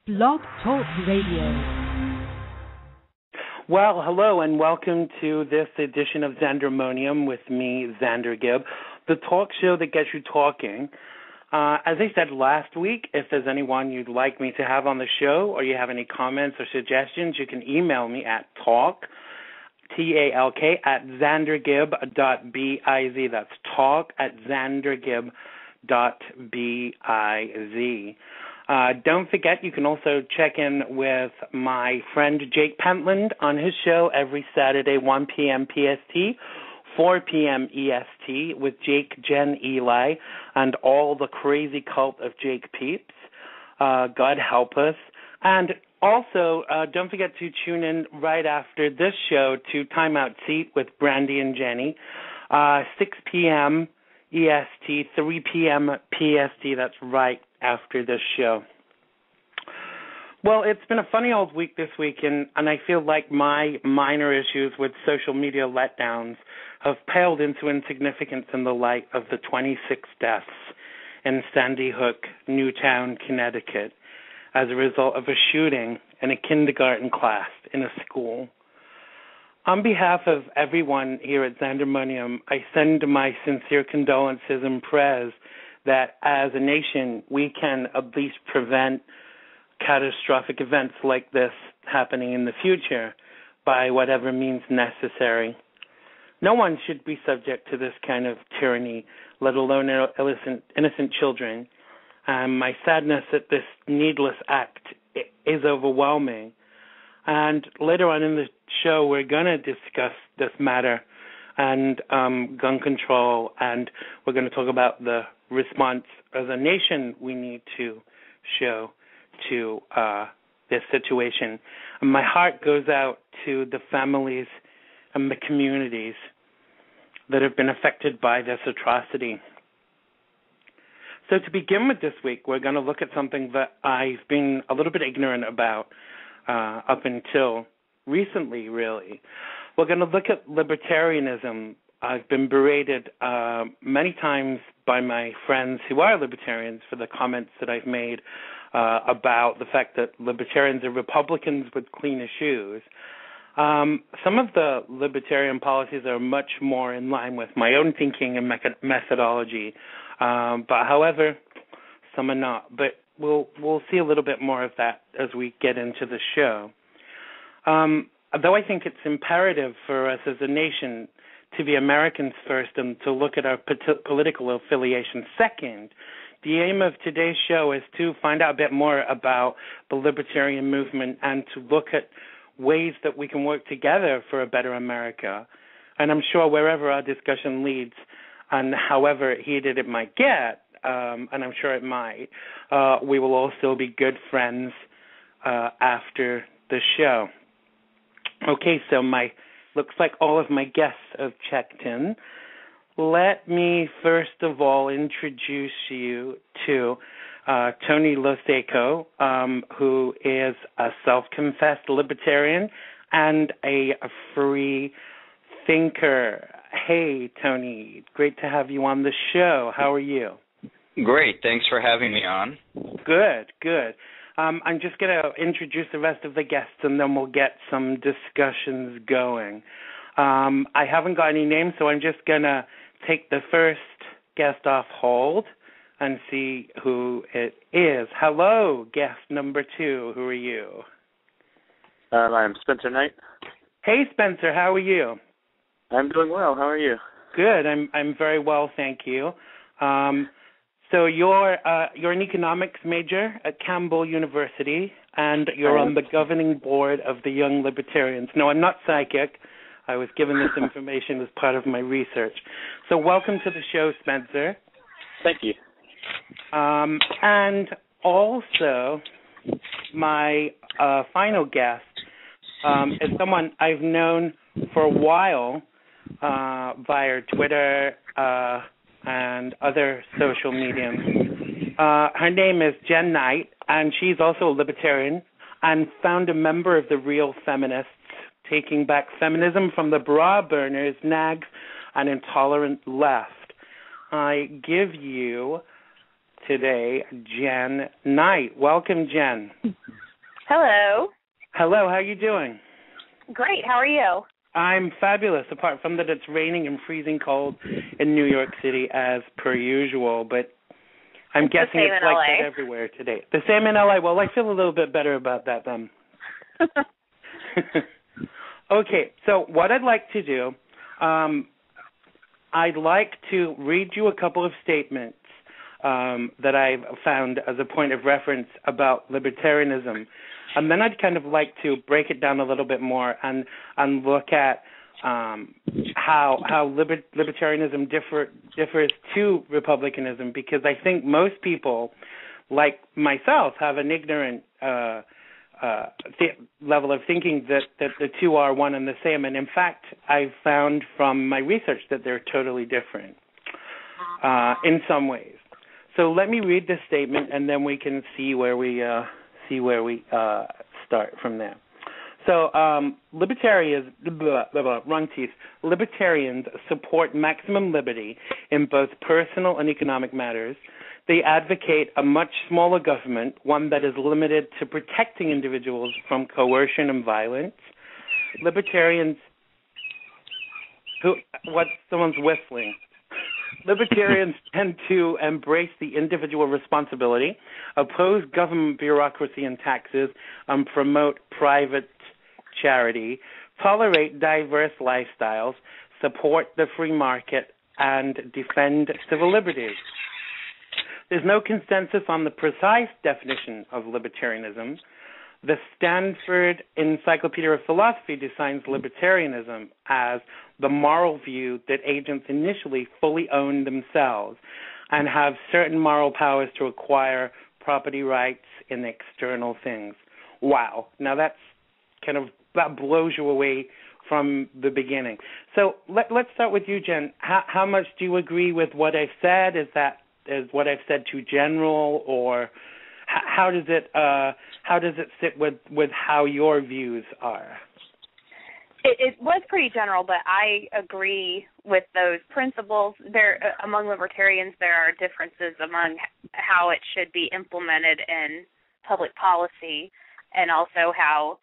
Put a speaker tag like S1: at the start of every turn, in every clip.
S1: Blog Talk Radio.
S2: Well, hello and welcome to this edition of Xandermonium with me, Xander Gibb, the talk show that gets you talking. As I said last week, if there's anyone you'd like me to have on the show or you have any comments or suggestions, you can email me at talk, T-A-L-K, at xandergibb.biz. That's talk at xandergibb.biz. Don't forget, you can also check in with my friend Jake Pentland on his show every Saturday, 1 p.m. PST, 4 p.m. EST, with Jake, Jen, Eli, and all the crazy cult of Jake peeps. God help us. And also, don't forget to tune in right after this show to Time Out Seat with Brandy and Jenny, 6 p.m. EST, 3 p.m. PST. That's right after this show. Well, it's been a funny old week this week, and I feel like my minor issues with social media letdowns have paled into insignificance in the light of the 26 deaths in Sandy Hook, Newtown, Connecticut, as a result of a shooting in a kindergarten class in a school. On behalf of everyone here at Xandermonium, I send my sincere condolences and prayers that as a nation we can at least prevent catastrophic events like this happening in the future by whatever means necessary. No one should be subject to this kind of tyranny, let alone innocent children. My sadness at this needless act is overwhelming. And later on in the show, we're going to discuss this matter and gun control, and we're going to talk about the response as a nation we need to show to this situation. And my heart goes out to the families and the communities that have been affected by this atrocity. So to begin with this week, we're going to look at something that I've been a little bit ignorant about up until recently, really. We're going to look at libertarianism. I've been berated many times by my friends who are libertarians for the comments that I've made about the fact that libertarians are Republicans with cleaner shoes. Some of the libertarian policies are much more in line with my own thinking and methodology, but however, some are not. But we'll see a little bit more of that as we get into the show. Though I think it's imperative for us as a nation to be Americans first and to look at our political affiliation second, the aim of today's show is to find out a bit more about the libertarian movement and to look at ways that we can work together for a better America. And I'm sure wherever our discussion leads, and however heated it might get, and I'm sure it might, we will also be good friends after the show. Okay, so looks like all of my guests have checked in. Let me first of all introduce you to Tony Losacco, who is a self-confessed libertarian and a free thinker. Hey, Tony, great to have you on the show. How are you?
S3: Great. Thanks for having me on.
S2: Good. I'm just going to introduce the rest of the guests, and then we'll get some discussions going. I haven't got any names, so I'm just going to take the first guest off hold and see who it is. Hello, guest number 2. Who are you?
S4: I'm Spencer Knight.
S2: Hey, Spencer. How are you?
S4: I'm doing well. How are you?
S2: Good. I'm very well, thank you. So you're an economics major at Campbell University, and you're on the governing board of the Young Libertarians. No, I'm not psychic. I was given this information as part of my research. So welcome to the show, Spencer.
S4: Thank you.
S2: And also, my final guest is someone I've known for a while via Twitter and other social mediums. Her name is Jen Knight, and she's also a libertarian and founder member of the Real Feminists, taking back feminism from the bra burners, nags, and intolerant left. I give you today Jen Knight. Welcome, Jen.
S5: Hello.
S2: Hello, how are you doing?
S5: Great, how are you?
S2: I'm fabulous, apart from that it's raining and freezing cold in New York City as per usual, but I'm guessing it's like that everywhere today. The same in LA. Well, I feel a little bit better about that then. Okay, so what I'd like to do, I'd like to read you a couple of statements that I've found as a point of reference about libertarianism. And then I'd kind of like to break it down a little bit more and look at how libertarianism differs to republicanism, because I think most people, like myself, have an ignorant level of thinking that the two are one and the same. And in fact, I've found from my research that they're totally different in some ways. So let me read this statement, and then we can see where we start from there. So libertarians support maximum liberty in both personal and economic matters. They advocate a much smaller government, one that is limited to protecting individuals from coercion and violence. Libertarians someone's whistling. Libertarians tend to embrace the individual responsibility, oppose government bureaucracy and taxes, promote private charity, tolerate diverse lifestyles, support the free market, and defend civil liberties. There's no consensus on the precise definition of libertarianism. The Stanford Encyclopedia of Philosophy defines libertarianism as the moral view that agents initially fully own themselves and have certain moral powers to acquire property rights in external things. Wow. Now that blows you away from the beginning. So let's start with you, Jen. How much do you agree with what I've said? Is what I've said too general, or how does it sit with how your views are?
S5: It was pretty general, but I agree with those principles. Among libertarians, there are differences among how it should be implemented in public policy, and also how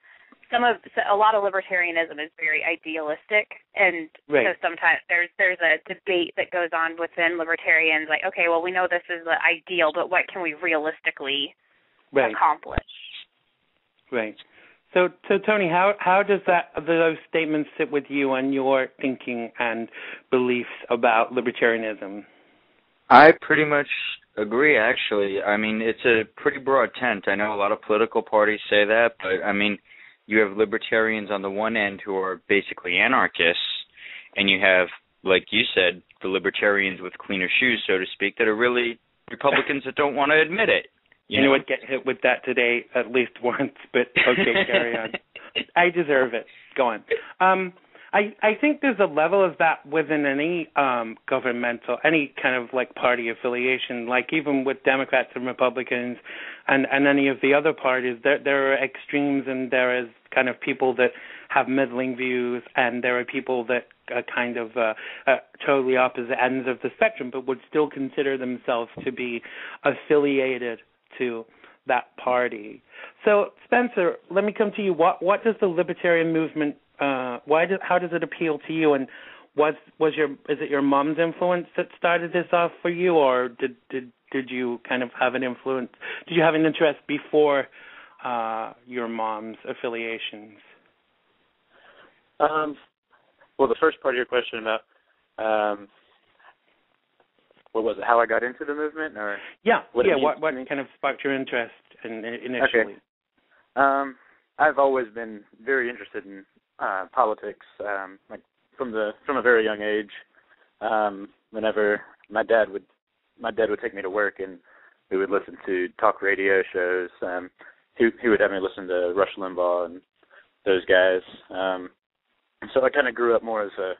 S5: a lot of libertarianism is very idealistic, and
S2: right.
S5: So sometimes there's a debate that goes on within libertarians, like, okay, well, we know this is the ideal, but what can we realistically accomplish?
S2: Right. So Tony, how does those statements sit with you and your thinking and beliefs about libertarianism?
S3: I pretty much agree, actually. I mean, it's a pretty broad tent. I know a lot of political parties say that, but I mean, you have libertarians on the one end who are basically anarchists, and you have, like you said, the libertarians with cleaner shoes, so to speak, that are really Republicans that don't want to admit it.
S2: You would get hit with that today at least once, but okay, carry on. I deserve it. Go on. I think there's a level of that within any governmental, any kind of like party affiliation, like even with Democrats and Republicans and any of the other parties, there are extremes, and there is kind of people that have middling views, and there are people that are kind of totally opposite ends of the spectrum, but would still consider themselves to be affiliated to that party. So, Spencer, let me come to you. What does the libertarian movement? How does it appeal to you? And is it your mom's influence that started this off for you, or did you kind of have an influence? Did you have an interest before your mom's affiliations?
S4: Well, the first part of your question about what was it? How I got into the movement, or what
S2: kind of sparked your interest initially?
S4: Okay. I've always been very interested in politics, like from a very young age. Whenever my dad would take me to work, and we would listen to talk radio shows. He would have me listen to Rush Limbaugh and those guys. So I kind of grew up more as a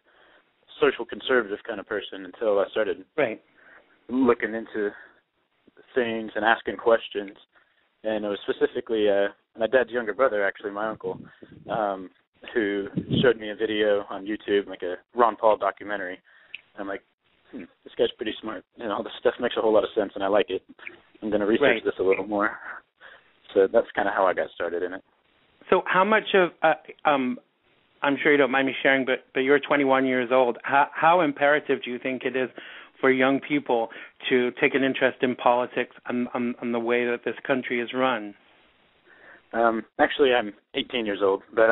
S4: social conservative kind of person until I started looking into things and asking questions. And it was specifically my dad's younger brother, actually, my uncle, who showed me a video on YouTube, like a Ron Paul documentary. I'm like, this guy's pretty smart, and all this stuff makes a whole lot of sense, and I like it. I'm going to research this a little more. So that's kind of how I got started in it.
S2: So how much of, I'm sure you don't mind me sharing, but you're 21 years old. How imperative do you think it is for young people to take an interest in politics and the way that this country is run?
S4: Actually, I'm 18 years old, but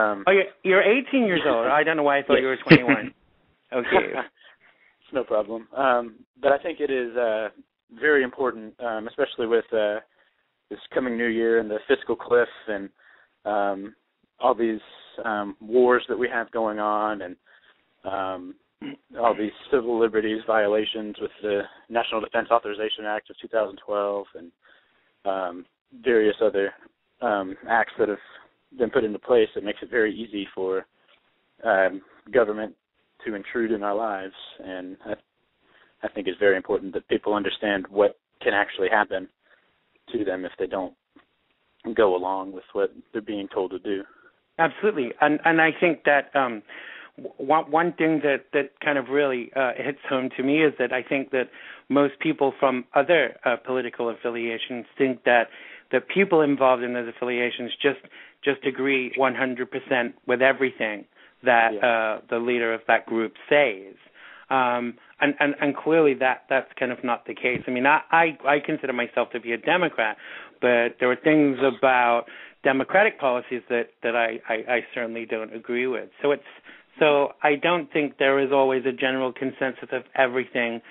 S2: you're 18 years old. I don't know why I thought you were 21. Okay,
S4: it's no problem. But I think it is very important, especially with this coming new year and the fiscal cliff and all these wars that we have going on, and all these civil liberties violations with the National Defense Authorization Act of 2012 and various other acts that have been put into place that makes it very easy for government to intrude in our lives. And I think it's very important that people understand what can actually happen to them if they don't go along with what they're being told to do.
S2: Absolutely. And I think that one thing that kind of really hits home to me is that I think that most people from other political affiliations think that the people involved in those affiliations just agree 100% with everything that the leader of that group says. And clearly that's kind of not the case. I mean, I consider myself to be a Democrat, but there are things about Democratic policies that I certainly don't agree with. So I don't think there is always a general consensus of everything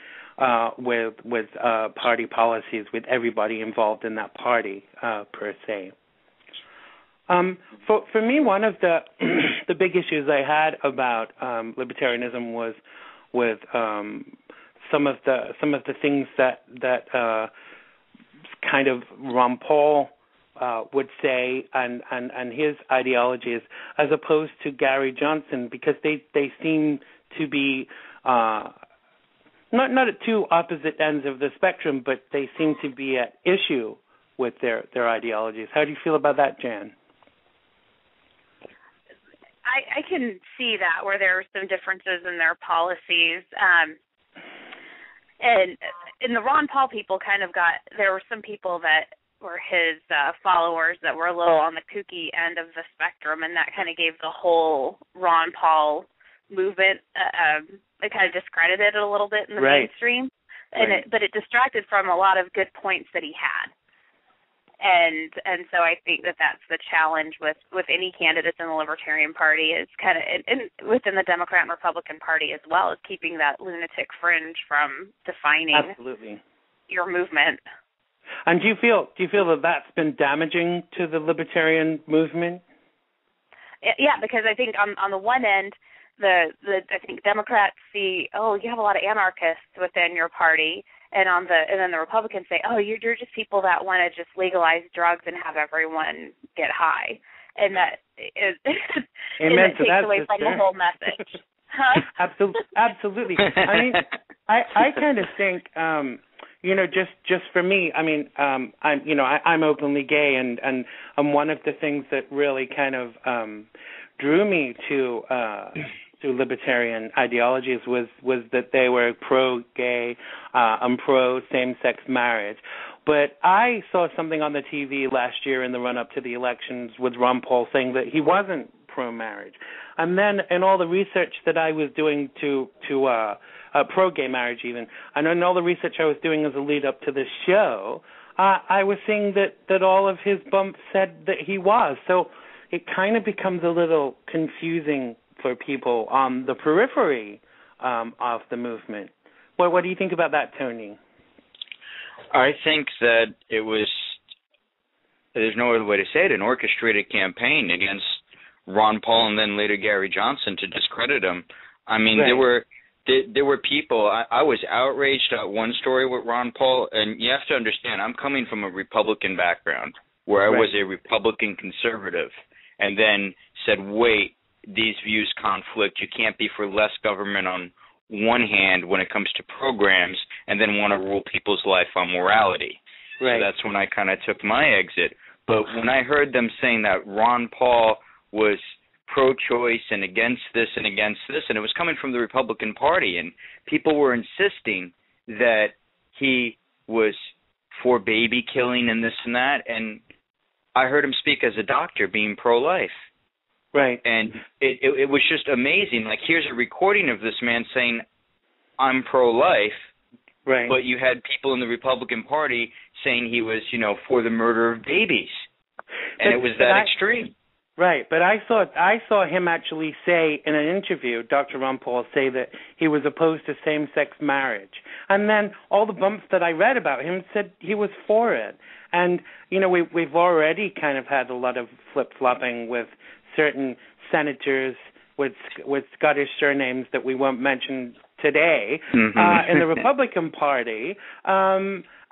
S2: with party policies with everybody involved in that party per se. For me, one of the the big issues I had about libertarianism was with some of the things that kind of Ron Paul would say and his ideologies, as opposed to Gary Johnson, because they seem to be not at two opposite ends of the spectrum, but they seem to be at issue with their ideologies. How do you feel about that, Jan?
S5: I can see that, where there are some differences in their policies. And the Ron Paul people kind of there were some people that were his followers that were a little on the kooky end of the spectrum, and that kind of gave the whole Ron Paul movement, it kind of discredited it a little bit in the mainstream. But it distracted from a lot of good points that he had. And so I think that's the challenge with any candidates in the Libertarian Party, is kind of, and within the Democrat and Republican Party as well, is keeping that lunatic fringe from defining your movement.
S2: And do you feel that that's been damaging to the Libertarian movement?
S5: Yeah, because I think on the one end, I think Democrats see, you have a lot of anarchists within your party. And then the Republicans say, you're just people that want to just legalize drugs and have everyone get high, and that takes away from the whole message. Huh?
S2: Absolutely. I mean, I kind of think, just for me, I mean, I'm openly gay, and one of the things that really kind of drew me to libertarian ideologies was that they were pro-gay and pro-same-sex marriage. But I saw something on the TV last year in the run-up to the elections with Ron Paul saying that he wasn't pro-marriage. And then in all the research that I was doing to pro-gay marriage even, and in all the research I was doing as a lead-up to this show, I was seeing that all of his bumps said that he was. So it kind of becomes a little confusing for people on the periphery of the movement. What do you think about that, Tony?
S3: I think that it was, there's no other way to say it, an orchestrated campaign against Ron Paul and then later Gary Johnson to discredit him. I mean, there were people, I was outraged at one story with Ron Paul, and you have to understand, I'm coming from a Republican background where I was a Republican conservative, and then said, wait, these views conflict. You can't be for less government on one hand when it comes to programs and then want to rule people's life on morality. So that's when I kind of took my exit. But when I heard them saying that Ron Paul was pro-choice and against this, and it was coming from the Republican Party, and people were insisting that he was for baby killing and this and that, and I heard him speak as a doctor being pro-life.
S2: Right.
S3: And it was just amazing. Like, here's a recording of this man saying, I'm pro-life,
S2: right.
S3: But you had people in the Republican Party saying he was, for the murder of babies. And it was that extreme.
S2: Right, but I saw him actually say in an interview, Dr. Ron Paul, say that he was opposed to same-sex marriage. And then all the bumps that I read about him said he was for it. And, we've already kind of had a lot of flip-flopping with certain senators with Scottish surnames that we won't mention today in the Republican Party.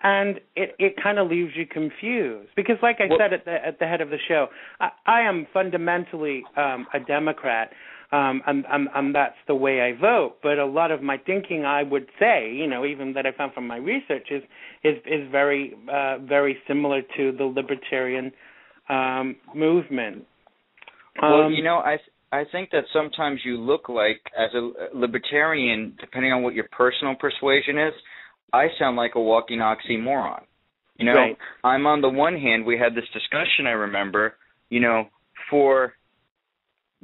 S2: And it kind of leaves you confused because, like I said at the head of the show, I am fundamentally a Democrat, and that's the way I vote. But a lot of my thinking, I would say, even that I found from my research, is very very similar to the Libertarian movement.
S3: Well, I think that sometimes you look like, as a Libertarian, depending on what your personal persuasion is, I sound like a walking oxymoron.
S2: Right.
S3: I'm on the one hand, we had this discussion, I remember, for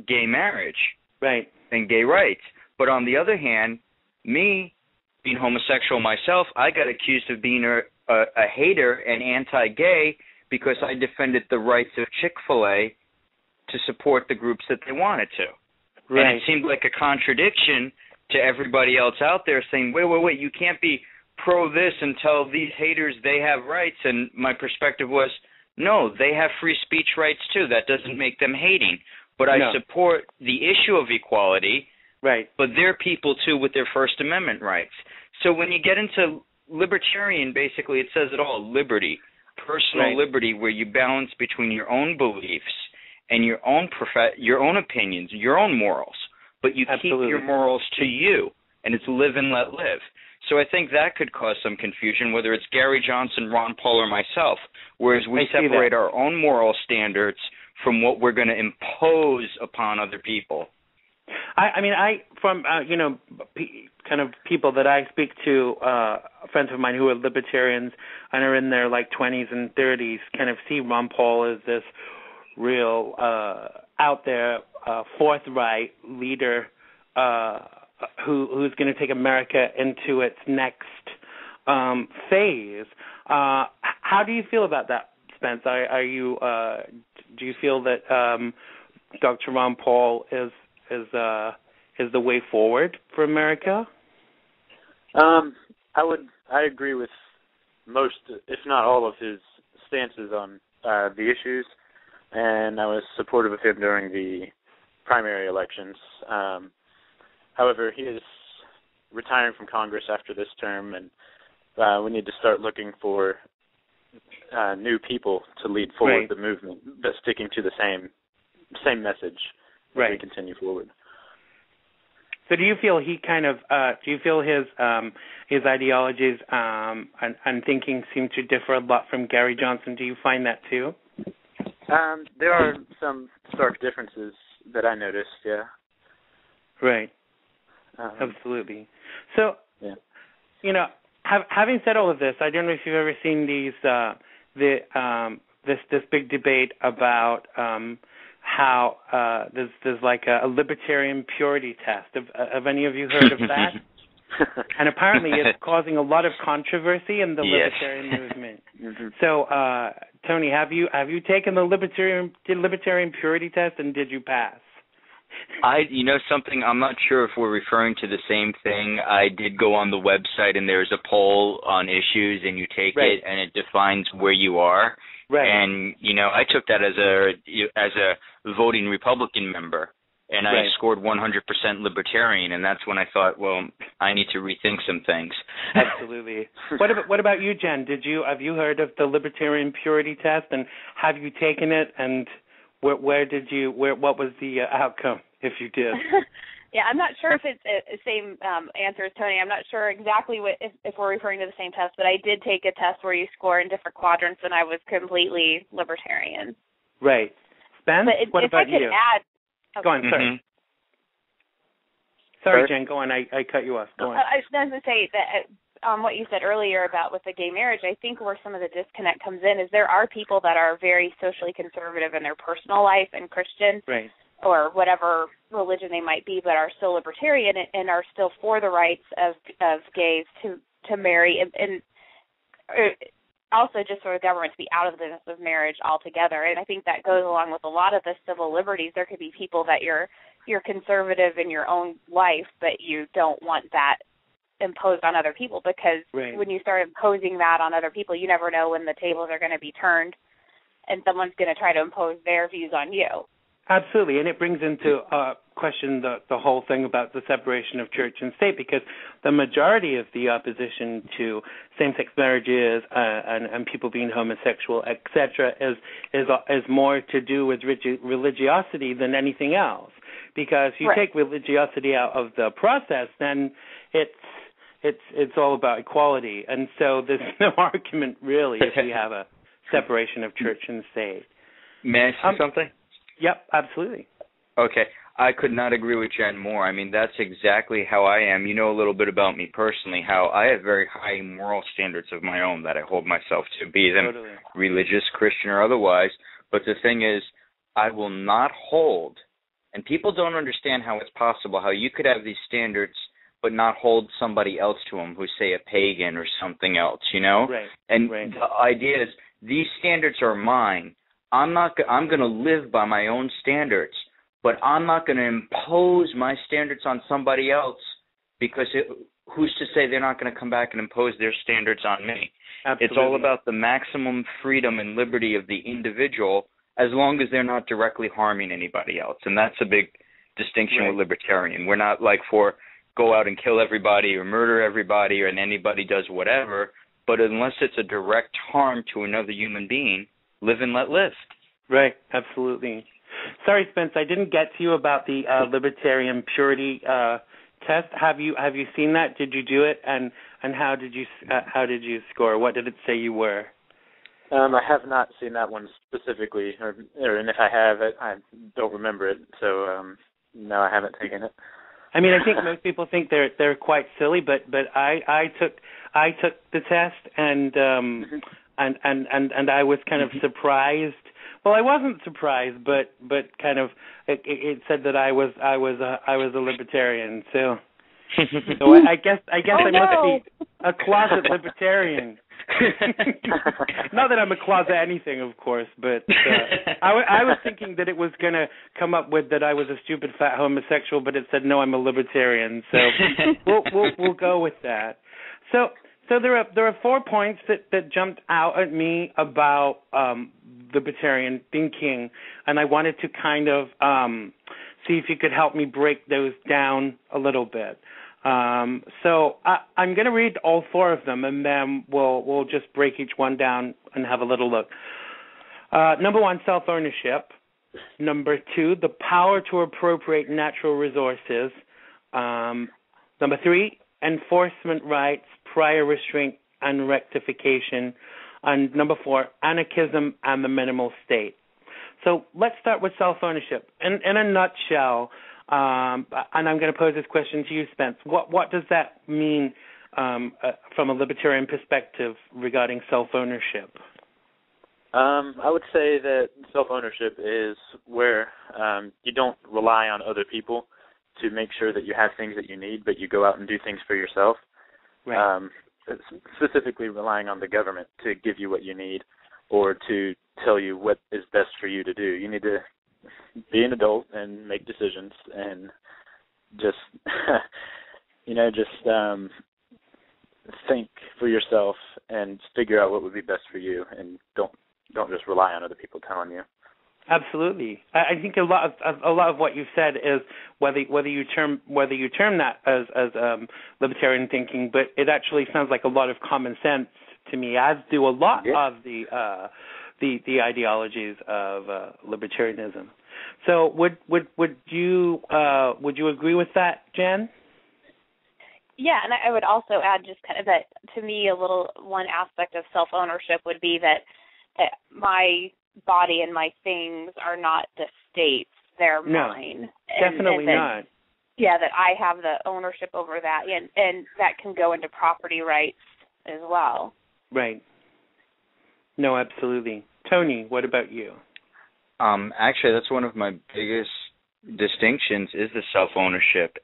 S3: gay marriage.
S2: Right.
S3: And gay rights. But on the other hand, me, being homosexual myself, I got accused of being a hater and anti-gay because I defended the rights of Chick-fil-A to support the groups that they wanted to. Right. And it seemed like a contradiction to everybody else out there saying, wait, you can't be pro this and tell these haters they have rights. And my perspective was, no, they have free speech rights too. That doesn't make them hating. But I support the issue of equality,
S2: right? But
S3: they're people too with their First Amendment rights. So when you get into Libertarian, basically it says it all, liberty, personal liberty, where you balance between your own beliefs and your own opinions, your own morals, but you keep your morals to you, and it's live and let live. So I think that could cause some confusion, whether it's Gary Johnson, Ron Paul, or myself, whereas we separate our own moral standards from what we're going to impose upon other people. From kind of people that I speak to, friends of mine who are libertarians and are in their 20s and 30s, kind of see Ron Paul as this real out there, forthright leader who's going to take America into its next phase. How do you feel about that, Spence? Do you feel that Dr. Ron Paul is the way forward for America?
S4: I agree with most, if not all, of his stances on the issues, and I was supportive of him during the primary elections. However, he is retiring from Congress after this term, and we need to start looking for new people to lead forward the movement, but sticking to the same message as we continue forward.
S2: So do you feel he kind of his ideologies and thinking seem to differ a lot from Gary Johnson? Do you find that too?
S4: There are some stark differences that I noticed, yeah. Right.
S2: Absolutely. So, having said all of this, I don't know if you've ever seen this big debate about how there's like a libertarian purity test. Have any of you heard of that? And apparently it's causing a lot of controversy in the libertarian movement. Mm-hmm. So, Tony, have you taken the libertarian purity test, and did you pass?
S3: Something, I'm not sure if we're referring to the same thing. I did go on the website, and there's a poll on issues, and you take it, and it defines where you are. Right. And, I took that as a voting Republican member, and I scored 100% Libertarian, and that's when I thought, well, I need to rethink some things.
S2: Absolutely. What about you, Jen? Have you heard of the Libertarian purity test, and have you taken it, and what was the outcome, if you did?
S5: Yeah, I'm not sure if it's the same answer as Tony. I'm not sure exactly if we're referring to the same test, but I did take a test where you score in different quadrants, and I was completely libertarian.
S2: Right. Spence, what about you? Go on, sorry.
S3: Mm-hmm.
S2: Sorry, Jen, go on. I cut you off. Go on.
S5: I was going to say that what you said earlier about with the gay marriage, I think where some of the disconnect comes in is there are people that are very socially conservative in their personal life and Christian,
S2: right,
S5: or whatever religion they might be, but are still libertarian and are still for the rights of gays to marry and also just for the government to be out of the business of marriage altogether. And I think that goes along with a lot of the civil liberties. There could be people that you're conservative in your own life, but you don't want that imposed on other people, because when you start imposing that on other people, you never know when the tables are going to be turned and someone's going to try to impose their views on you.
S2: Absolutely, and it brings into question the whole thing about the separation of church and state, because the majority of the opposition to same-sex marriages and people being homosexual, etc., is more to do with religiosity than anything else. Because you take religiosity out of the process, then it's all about equality, and so there's no argument really if we have a separation of church and state.
S3: May I say something?
S2: Yep, absolutely.
S3: Okay, I could not agree with Jen more. I mean, that's exactly how I am. You know a little bit about me personally, how I have very high moral standards of my own that I hold myself to, be them religious, Christian, or otherwise. But the thing is, I will not hold. And people don't understand how it's possible, how you could have these standards but not hold somebody else to them who's, say, a pagan or something else, you know?
S2: Right.
S3: And the idea is these standards are mine. I'm going to live by my own standards, but I'm not going to impose my standards on somebody else, because who's to say they're not going to come back and impose their standards on me? Absolutely. It's all about the maximum freedom and liberty of the individual, as long as they're not directly harming anybody else. And that's a big distinction with Libertarian. We're not like for go out and kill everybody or murder everybody and anybody does whatever, but unless it's a direct harm to another human being, live and let live.
S2: Right, absolutely. Sorry, Spence, I didn't get to you about the Libertarian purity test. Have you seen that? Did you do it? And how did you score? What did it say you were?
S4: I have not seen that one specifically, and if I have it, I don't remember it. So no, I haven't taken it.
S2: I mean, I think most people think they're quite silly, but I took the test and I was kind of surprised. Well, I wasn't surprised, but kind of it said that I was a libertarian. So I guess I must be a closet libertarian. Not that I'm a closet anything, of course, but I was thinking that it was going to come up with that I was a stupid fat homosexual, but it said no, I'm a libertarian. So we'll go with that. So there are 4 points that jumped out at me about libertarian thinking, and I wanted to kind of see if you could help me break those down a little bit. So I'm going to read all 4 of them, and then we'll just break each one down and have a little look. Number 1, self-ownership. Number 2, the power to appropriate natural resources. Number 3, enforcement rights, prior restraint and rectification. And number 4, anarchism and the minimal state. So let's start with self-ownership. In a nutshell, and I'm going to pose this question to you, Spence. What does that mean from a libertarian perspective regarding self-ownership?
S4: I would say that self-ownership is where you don't rely on other people to make sure that you have things that you need, but you go out and do things for yourself. Right. Specifically relying on the government to give you what you need or to tell you what is best for you to do. You need to be an adult and make decisions and just, think for yourself and figure out what would be best for you, and don't just rely on other people telling you.
S2: Absolutely. I think a lot of what you've said is whether you term that as libertarian thinking, but it actually sounds like a lot of common sense to me, as do a lot of the ideologies of libertarianism. So would you agree with that, Jen?
S5: Yeah, and I would also add just kind of that, to me, one aspect of self-ownership would be that my body and my things are not the state's. they're mine.
S2: Definitely not.
S5: Yeah, that I have the ownership over that, and that can go into property rights as well.
S2: Right. No, absolutely. Tony, what about you?
S3: Actually, that's one of my biggest distinctions is the self-ownership.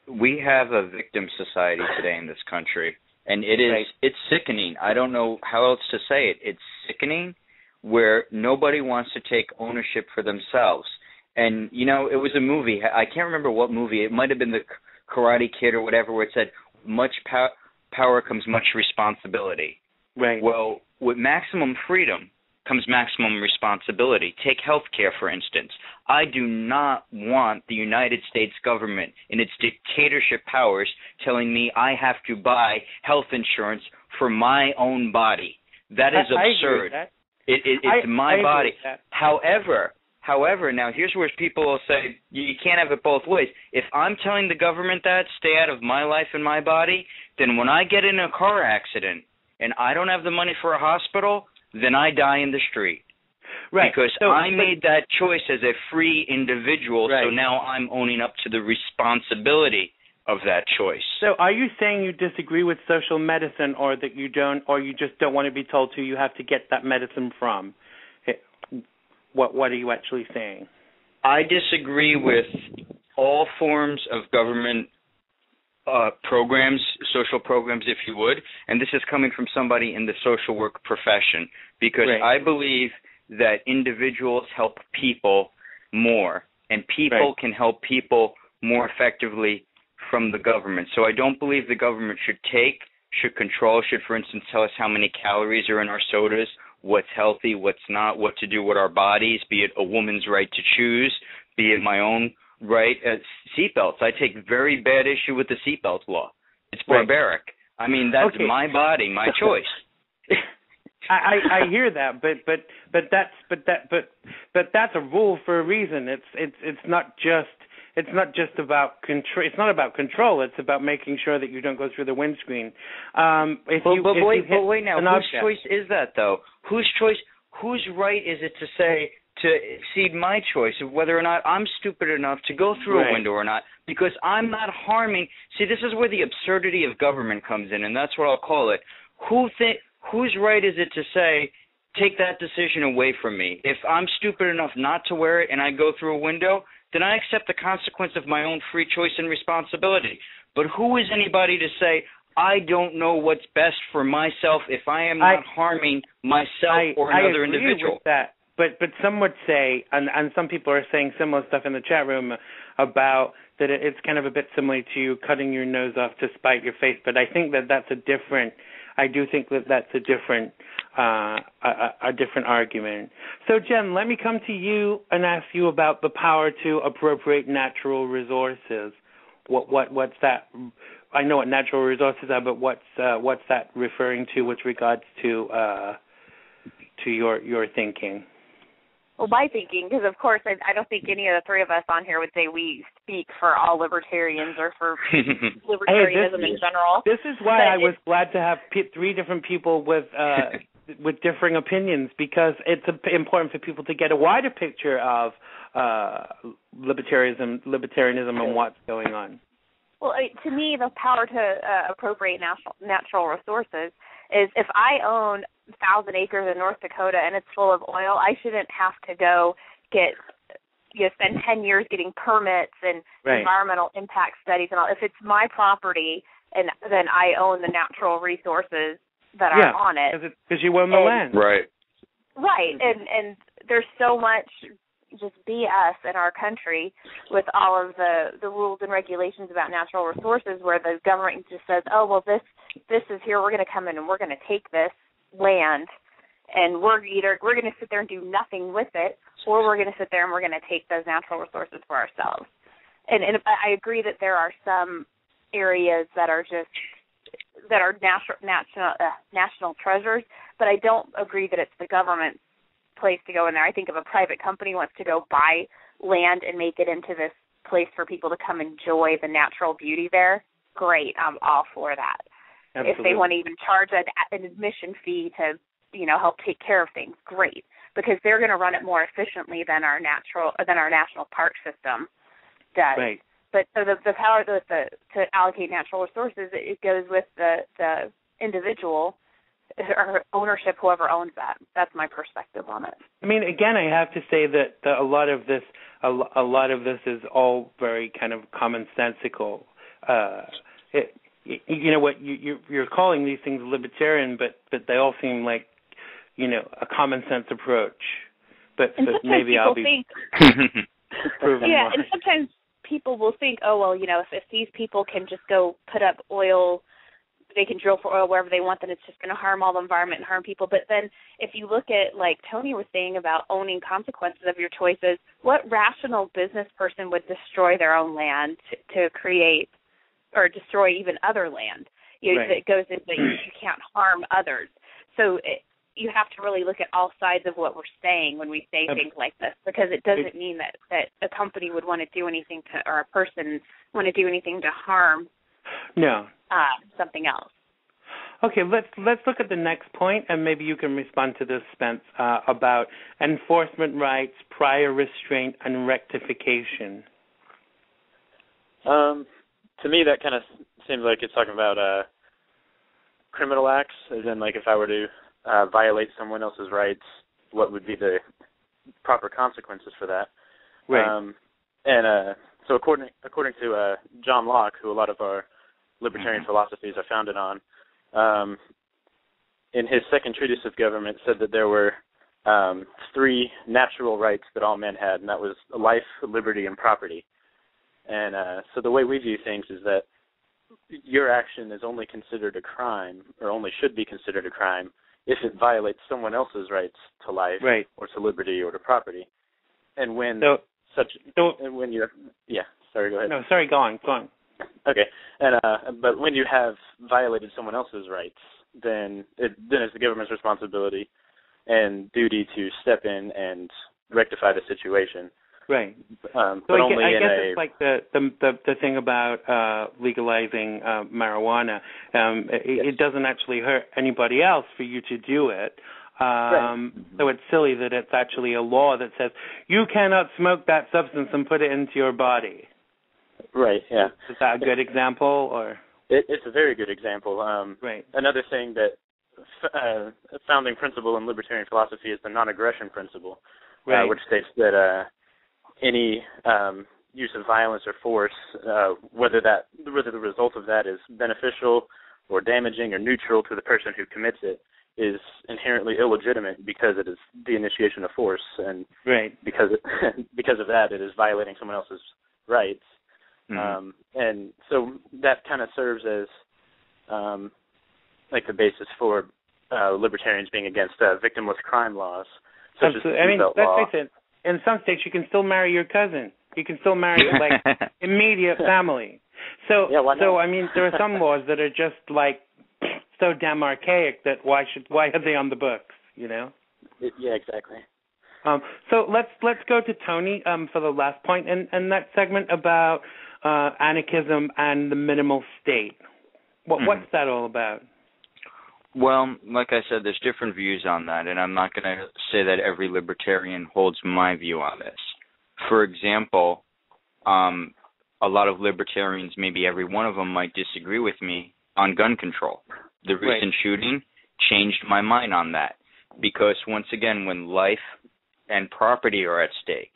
S3: We have a victim society today in this country, and it's sickening. I don't know how else to say it. It's sickening where nobody wants to take ownership for themselves. And, you know, it was a movie. I can't remember what movie. It might have been the Karate Kid or whatever, where it said, much power comes much responsibility.
S2: Right.
S3: Well, with maximum freedom comes maximum responsibility. Take health care, for instance. I do not want the United States government in its dictatorship powers telling me I have to buy health insurance for my own body. That is absurd.
S2: I agree with that.
S3: It's my body.
S2: However,
S3: now here's where people will say, you can't have it both ways. If I'm telling the government that, stay out of my life and my body, then when I get in a car accident and I don't have the money for a hospital, then I die in the street.
S2: Right.
S3: Because I made that choice as a free individual, so now I'm owning up to the responsibility of that choice.
S2: So are you saying you disagree with social medicine, or that you don't, or you just don't want to be told who you have to get that medicine from? What are you actually saying?
S3: I disagree with all forms of government programs, social programs, if you would, and this is coming from somebody in the social work profession, because I believe that individuals help people more, and people can help people more effectively from the government. So I don't believe the government should control, should, for instance, tell us how many calories are in our sodas, what's healthy, what's not, what to do with our bodies, be it a woman's right to choose, be it my own right. Seatbelts. I take very bad issue with the seatbelt law. It's barbaric. I mean, that's my body, my choice.
S2: I hear that, but that's a rule for a reason. It's not just about control. It's not about control. It's about making sure that you don't go through the windscreen.
S3: Wait now. Whose choice is that, though? Whose right is it to exceed my choice of whether or not I'm stupid enough to go through a window or not? Because I'm not harming. See, this is where the absurdity of government comes in, and that's what I'll call it. Whose right is it to say, take that decision away from me? If I'm stupid enough not to wear it and I go through a window, then I accept the consequence of my own free choice and responsibility. But who is anybody to say, I don't know what's best for myself if I am not harming myself or another individual?
S2: I agree with that. But some would say, and some people are saying similar stuff in the chat room about that it's kind of a bit similar to you cutting your nose off to spite your face. But I think that's a different a different argument. So, Jen, let me come to you and ask you about the power to appropriate natural resources. What's that? I know what natural resources are, but what's that referring to with regards to your thinking?
S5: Well, my thinking, because of course I don't think any of the three of us on here would say we speak for all libertarians or for libertarianism in general.
S2: This is why I was glad to have three different people with differing opinions, because it's important for people to get a wider picture of libertarianism and what's going on.
S5: Well, to me, the power to appropriate natural resources is if I own 1,000 acres in North Dakota and it's full of oil, I shouldn't have to go spend 10 years getting permits and environmental impact studies and all. If it's my property, and then I own the natural resources that are on it.
S2: Because you own the land.
S3: Right.
S5: Right, and there's so much just BS in our country with all of the rules and regulations about natural resources, where the government just says, oh, well, this is here, we're going to come in and we're going to take this land, and we're going to sit there and do nothing with it, or we're going to sit there and we're going to take those natural resources for ourselves. And I agree that there are some areas that are national treasures, but I don't agree that it's the government's place to go in there. I think if a private company wants to go buy land and make it into this place for people to come enjoy the natural beauty there, great, I'm all for that. Absolutely. If they want to even charge an admission fee to, help take care of things, great. because they're going to run it more efficiently than our national park system does.
S2: Right.
S5: But so the power to allocate natural resources, it goes with the individual or ownership, whoever owns that. That's my perspective on it.
S2: I mean, again, I have to say that a lot of this is all very kind of commonsensical. You know what you're calling these things libertarian, but they all seem like, you know, a common sense approach. But maybe I'll be proven
S5: yeah,
S2: wrong.
S5: and sometimes people will think, oh well, you know, if these people can just go put up oil, they can drill for oil wherever they want, then it's just going to harm all the environment and harm people. But then if you look at, like Tony was saying about owning consequences of your choices, what rational business person would destroy their own land to create or destroy even other land? You know,
S2: right.
S5: It goes into you can't harm others. So you have to really look at all sides of what we're saying when we say things like this, because it doesn't mean that a company would want to do anything or a person want to do anything to harm something else.
S2: Okay, let's look at the next point, and maybe you can respond to this, Spence, about enforcement rights, prior restraint, and rectification.
S4: To me, that kind of seems like it's talking about criminal acts, as in, like, if I were to violate someone else's rights, what would be the proper consequences for that?
S2: Right.
S4: So according to John Locke, who a lot of our libertarian philosophies are founded on, in his second treatise of government, said that there were 3 natural rights that all men had, and that was life, liberty, and property. And so the way we view things is that your action is only considered a crime, or only should be considered a crime, if it violates someone else's rights to life,
S2: right.
S4: or to liberty, or to property. And when
S2: go ahead. No, sorry, go on.
S4: Okay, and but when you have violated someone else's rights, then it's the government's responsibility and duty to step in and rectify the situation.
S2: Right.
S4: But
S2: I guess it's like the thing about legalizing marijuana. It doesn't actually hurt anybody else for you to do it.
S4: Right.
S2: So it's silly that it's actually a law that says you cannot smoke that substance and put it into your body.
S4: Right, yeah.
S2: Is that a good example? Or
S4: It's a very good example.
S2: Right.
S4: Another thing that a founding principle in libertarian philosophy is the non-aggression principle,
S2: right.
S4: Which states that any use of violence or force, whether the result of that is beneficial or damaging or neutral to the person who commits it, is inherently illegitimate because it is the initiation of force, and
S2: right.
S4: because of that, it is violating someone else's rights.
S2: Mm-hmm.
S4: And so that kind of serves as like the basis for libertarians being against victimless crime laws, such as the seatbelt law.
S2: Let's face it, in some states you can still marry your cousin. You can still marry like immediate family. So I mean, there are some laws that are just like so damn archaic that why are they on the books? You know?
S4: Yeah, exactly.
S2: So let's go to Tony for the last point in that segment about anarchism and the minimal state. What's that all about?
S3: Well, like I said, there's different views on that, and I'm not going to say that every libertarian holds my view on this. For example, a lot of libertarians, maybe every one of them, might disagree with me on gun control. The recent shooting changed my mind on that, because once again, when life and property are at stake,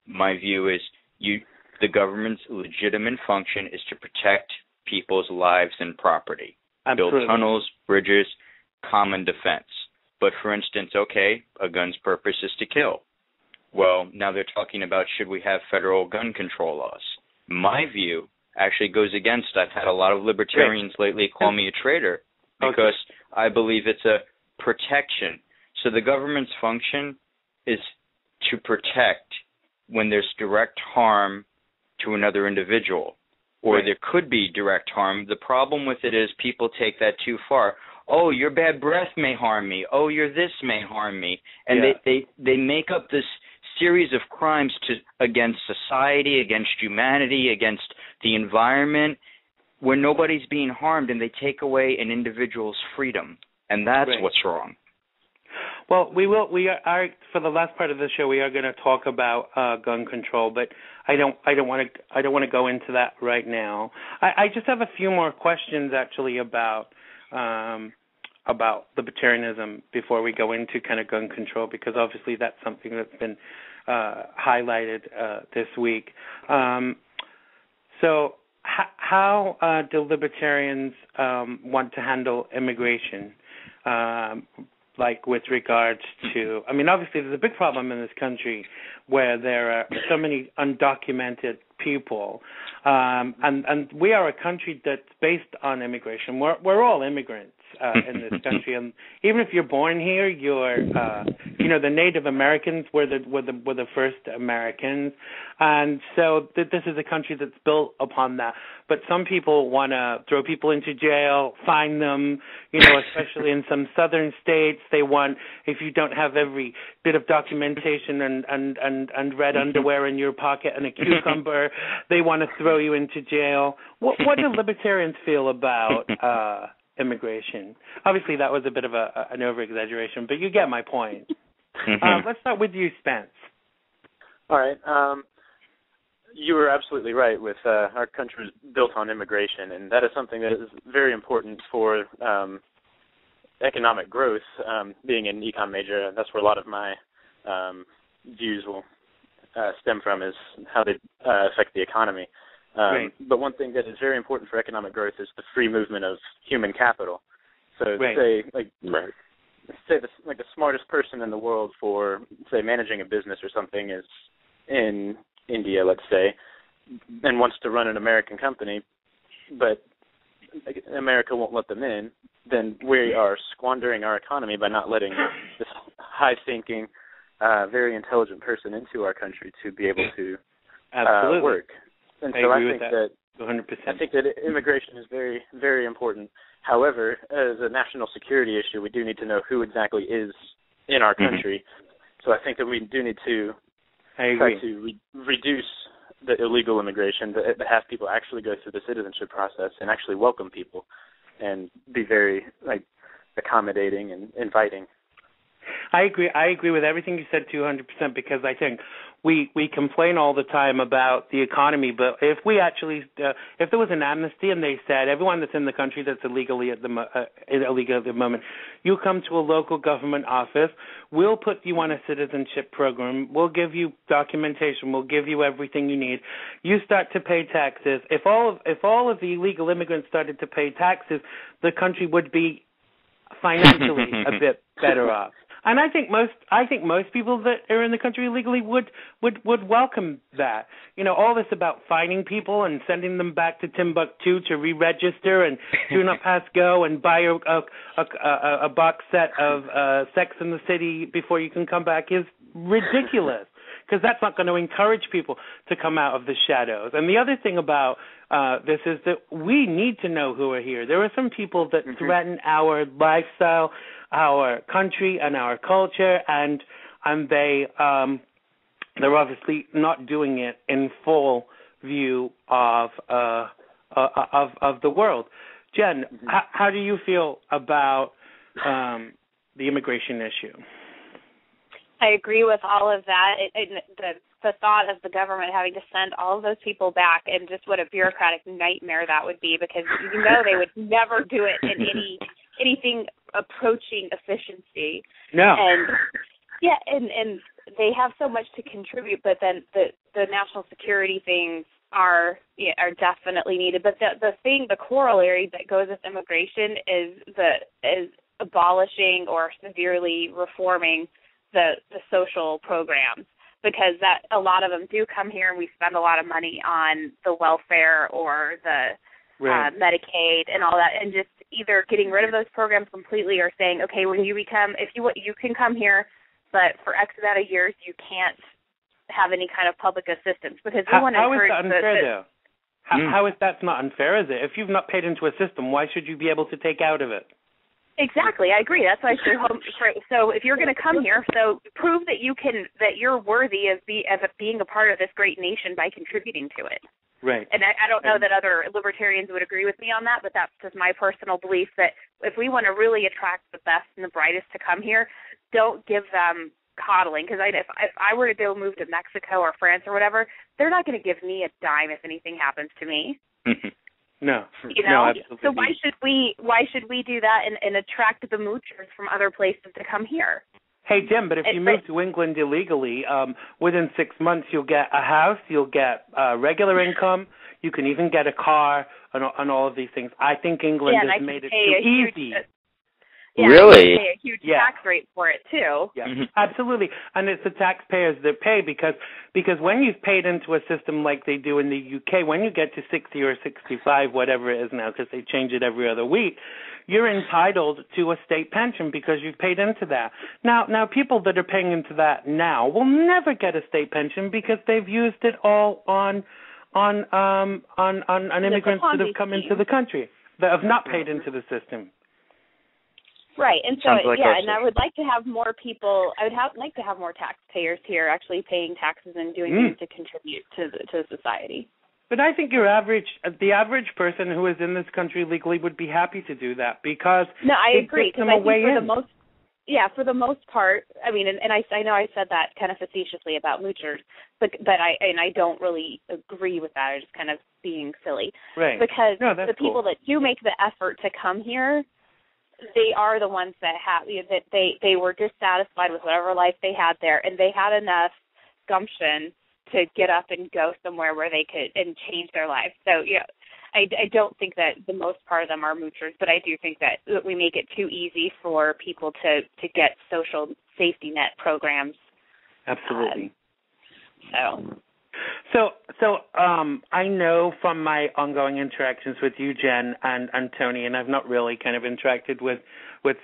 S3: my view is the government's legitimate function is to protect people's lives and property.
S2: Absolutely.
S3: Build tunnels, bridges, common defense. But for instance, okay, a gun's purpose is to kill. Well, now they're talking about should we have federal gun control laws. My view actually goes against, I've had a lot of libertarians lately call me a traitor because I believe it's a protection. So the government's function is to protect when there's direct harm to another individual, or there could be direct harm. The problem with it is people take that too far. Oh, your bad breath may harm me. Oh, your this may harm me. And they make up this series of crimes against society, against humanity, against the environment, where nobody's being harmed, and they take away an individual's freedom. And that's what's wrong.
S2: Well, we are for the last part of the show. We are going to talk about gun control, but I don't want to go into that right now. I just have a few more questions actually about libertarianism before we go into kind of gun control, because obviously that's something that's been highlighted this week. So how do libertarians want to handle immigration? Like with regards to, I mean, obviously there's a big problem in this country where there are so many undocumented people, and we are a country that's based on immigration. We're all immigrants in this country, and even if you're born here, you're, the Native Americans were the first Americans, and so this is a country that's built upon that. But some people want to throw people into jail, fine them, especially in some southern states. They want, if you don't have every bit of documentation and red underwear in your pocket and a cucumber, they want to throw you into jail. What do libertarians feel about immigration? Obviously, that was a bit of an over-exaggeration, but you get my point. Let's start with you, Spence.
S4: All right. You were absolutely right with our country is built on immigration, and that is something that is very important for economic growth. Being an econ major, that's where a lot of my views will stem from, is how they affect the economy.
S2: Right.
S4: But one thing that is very important for economic growth is the free movement of human capital. So
S2: right.
S4: say the smartest person in the world for, say, managing a business or something is in India, let's say, and wants to run an American company, but America won't let them in, then we are squandering our economy by not letting this high-thinking, very intelligent person into our country to be able to work. And so I think that 100%. I think that immigration is very, very important. However, as a national security issue, we do need to know who exactly is in our country. So I think that we do need to try to reduce the illegal immigration, but have people actually go through the citizenship process and actually welcome people and be very accommodating and inviting.
S2: I agree with everything you said 200%, because I think we complain all the time about the economy, but if we actually if there was an amnesty and they said everyone that's in the country that's illegal at the moment, you come to a local government office, we'll put you on a citizenship program, we'll give you documentation, we'll give you everything you need. You start to pay taxes. If all of the illegal immigrants started to pay taxes, the country would be financially a bit better off. And I think most people that are in the country illegally would welcome that. All this about fining people and sending them back to Timbuktu to re-register and do not pass go and buy a box set of Sex and the City before you can come back is ridiculous, because that's not going to encourage people to come out of the shadows. And the other thing about this is that we need to know who are here. There are some people that threaten our lifestyle, our country, and our culture, and they're obviously not doing it in full view of the world. Jen, how do you feel about the immigration issue?
S5: I agree with all of that. The thought of the government having to send all of those people back, and just what a bureaucratic nightmare that would be, because they would never do it in anything approaching efficiency.
S2: No.
S5: And they have so much to contribute, but then the national security things are definitely needed. But the corollary that goes with immigration is abolishing or severely reforming the social programs, because that a lot of them do come here and we spend a lot of money on the welfare or the Medicaid and all that, and just either getting rid of those programs completely or saying, okay, when you can come here, but for X amount of years you can't have any kind of public assistance, because we want to encourage.
S2: How is that unfair, though? How is that not unfair, is it? If you've not paid into a system, why should you be able to take out of it?
S5: Exactly, I agree. That's why I should hope. So if you're going to come here, so prove that you're worthy of being a part of this great nation by contributing to it.
S2: Right.
S5: And I don't know that other libertarians would agree with me on that, but that's just my personal belief, that if we want to really attract the best and the brightest to come here, don't give them coddling, because if I were to go move to Mexico or France or whatever, they're not going to give me a dime if anything happens to me.
S2: No,
S5: you know.
S2: No, absolutely.
S5: So why should we do that and attract the moochers from other places to come here?
S2: Hey, Jim, but if you move to England illegally, within 6 months you'll get a house, you'll get regular income, you can even get a car, and all of these things. I think England has made it too easy.
S3: Really?
S5: You pay a huge tax rate for it too.
S2: Yeah, absolutely. And it's the taxpayers that pay because when you've paid into a system like they do in the UK, when you get to 60 or 65, whatever it is now, because they change it every other week, you're entitled to a state pension because you've paid into that. Now people that are paying into that now will never get a state pension because they've used it all on immigrants that have come into the country that have not paid into the system.
S5: Right, and so
S3: like
S5: and I would like to have more people. I would like to have more taxpayers here actually paying taxes and doing things to contribute to society. But
S2: I think the average person who is in this country legally would be happy to do that because
S5: I agree.
S2: Because I
S5: think for the most part, I mean, and I know I said that kind of facetiously about moochers, but I don't really agree with that. I'm just kind of being silly,
S2: right?
S5: Because the
S2: cool.
S5: people that do make the effort to come here, they are the ones that they were dissatisfied with whatever life they had there, and they had enough gumption to get up and go somewhere where they could and change their life. So I don't think that the most part of them are moochers, but I do think that we make it too easy for people to get social safety net programs.
S2: Absolutely. So I know from my ongoing interactions with you, Jen, and Tony, and I've not really kind of interacted with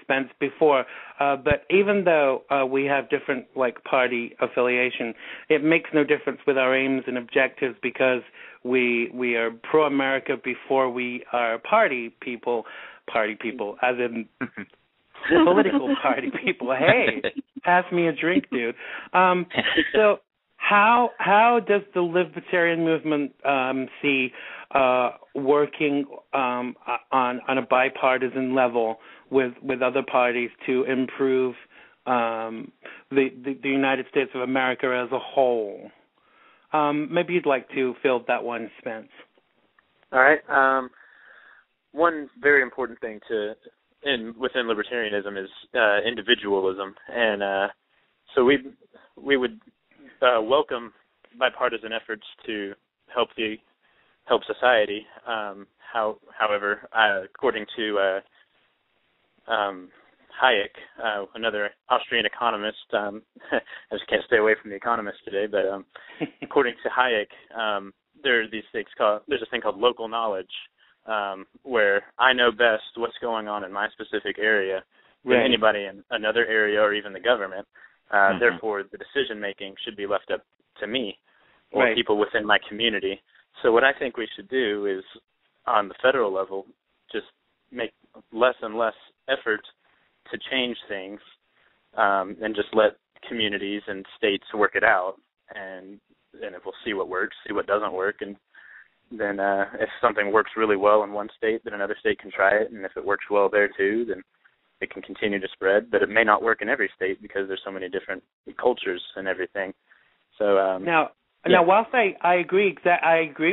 S2: Spence before, but even though we have different party affiliation, it makes no difference with our aims and objectives because we are pro-America before we are party people, as in political party people. Hey, pass me a drink, dude. So. How does the Libertarian movement see working on a bipartisan level with other parties to improve the United States of America as a whole? Maybe you'd like to field that one, Spence.
S4: All right. One very important thing within libertarianism is individualism, and so we would welcome bipartisan efforts to help society. However, according to Hayek, another Austrian economist, I just can't stay away from the economist today, but according to Hayek, there's a thing called local knowledge, where I know best what's going on in my specific area than anybody in another area or even the government. Therefore, the decision-making should be left up to me or people within my community. So what I think we should do is, on the federal level, just make less and less effort to change things and just let communities and states work it out. And we'll see what works, see what doesn't work. And then if something works really well in one state, then another state can try it. And if it works well there, too, then it can continue to spread, but it may not work in every state because there's so many different cultures and everything. So
S2: now, whilst I agree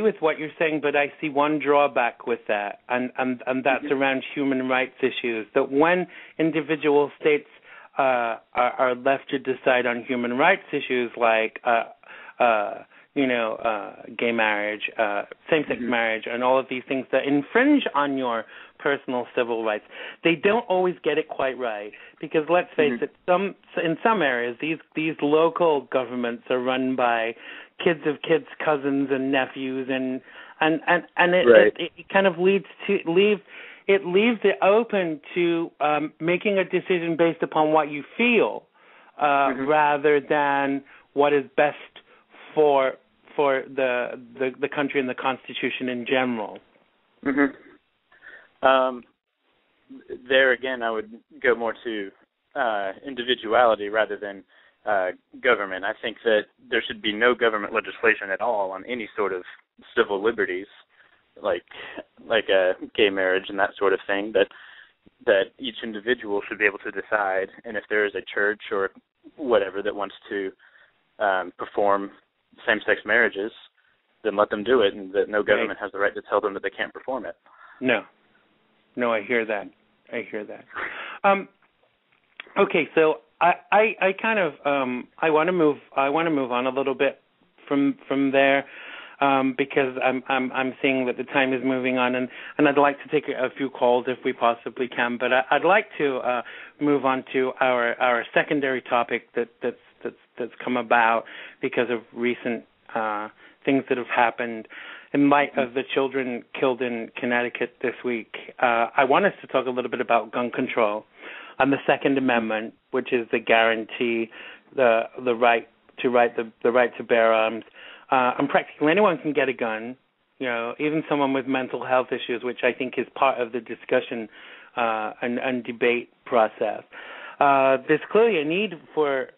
S2: with what you're saying, but I see one drawback with that, and that's around human rights issues. That when individual states are left to decide on human rights issues like gay marriage, same-sex marriage, and all of these things that infringe on your personal civil rights, they don't always get it quite right. Because let's face it, in some areas, these local governments are run by kids of kids, cousins, and nephews, and it kind of leaves it open to making a decision based upon what you feel, rather than what is best for the country and the Constitution in general.
S4: There again, I would go more to individuality rather than government. I think that there should be no government legislation at all on any sort of civil liberties, like gay marriage and that sort of thing. But that each individual should be able to decide, and if there is a church or whatever that wants to perform same-sex marriages, then let them do it, and that no government has the right to tell them that they can't perform it.
S2: No, I hear that. Okay, so I kind of I want to move on a little bit from there. Because I'm seeing that the time is moving on, and I'd like to take a few calls if we possibly can. But I'd like to move on to our secondary topic that's come about because of recent things that have happened in light of the children killed in Connecticut this week. I want us to talk a little bit about gun control and the Second Amendment, which is the guarantee the right to bear arms. And practically anyone can get a gun, even someone with mental health issues, which I think is part of the discussion and debate process. There's clearly a need for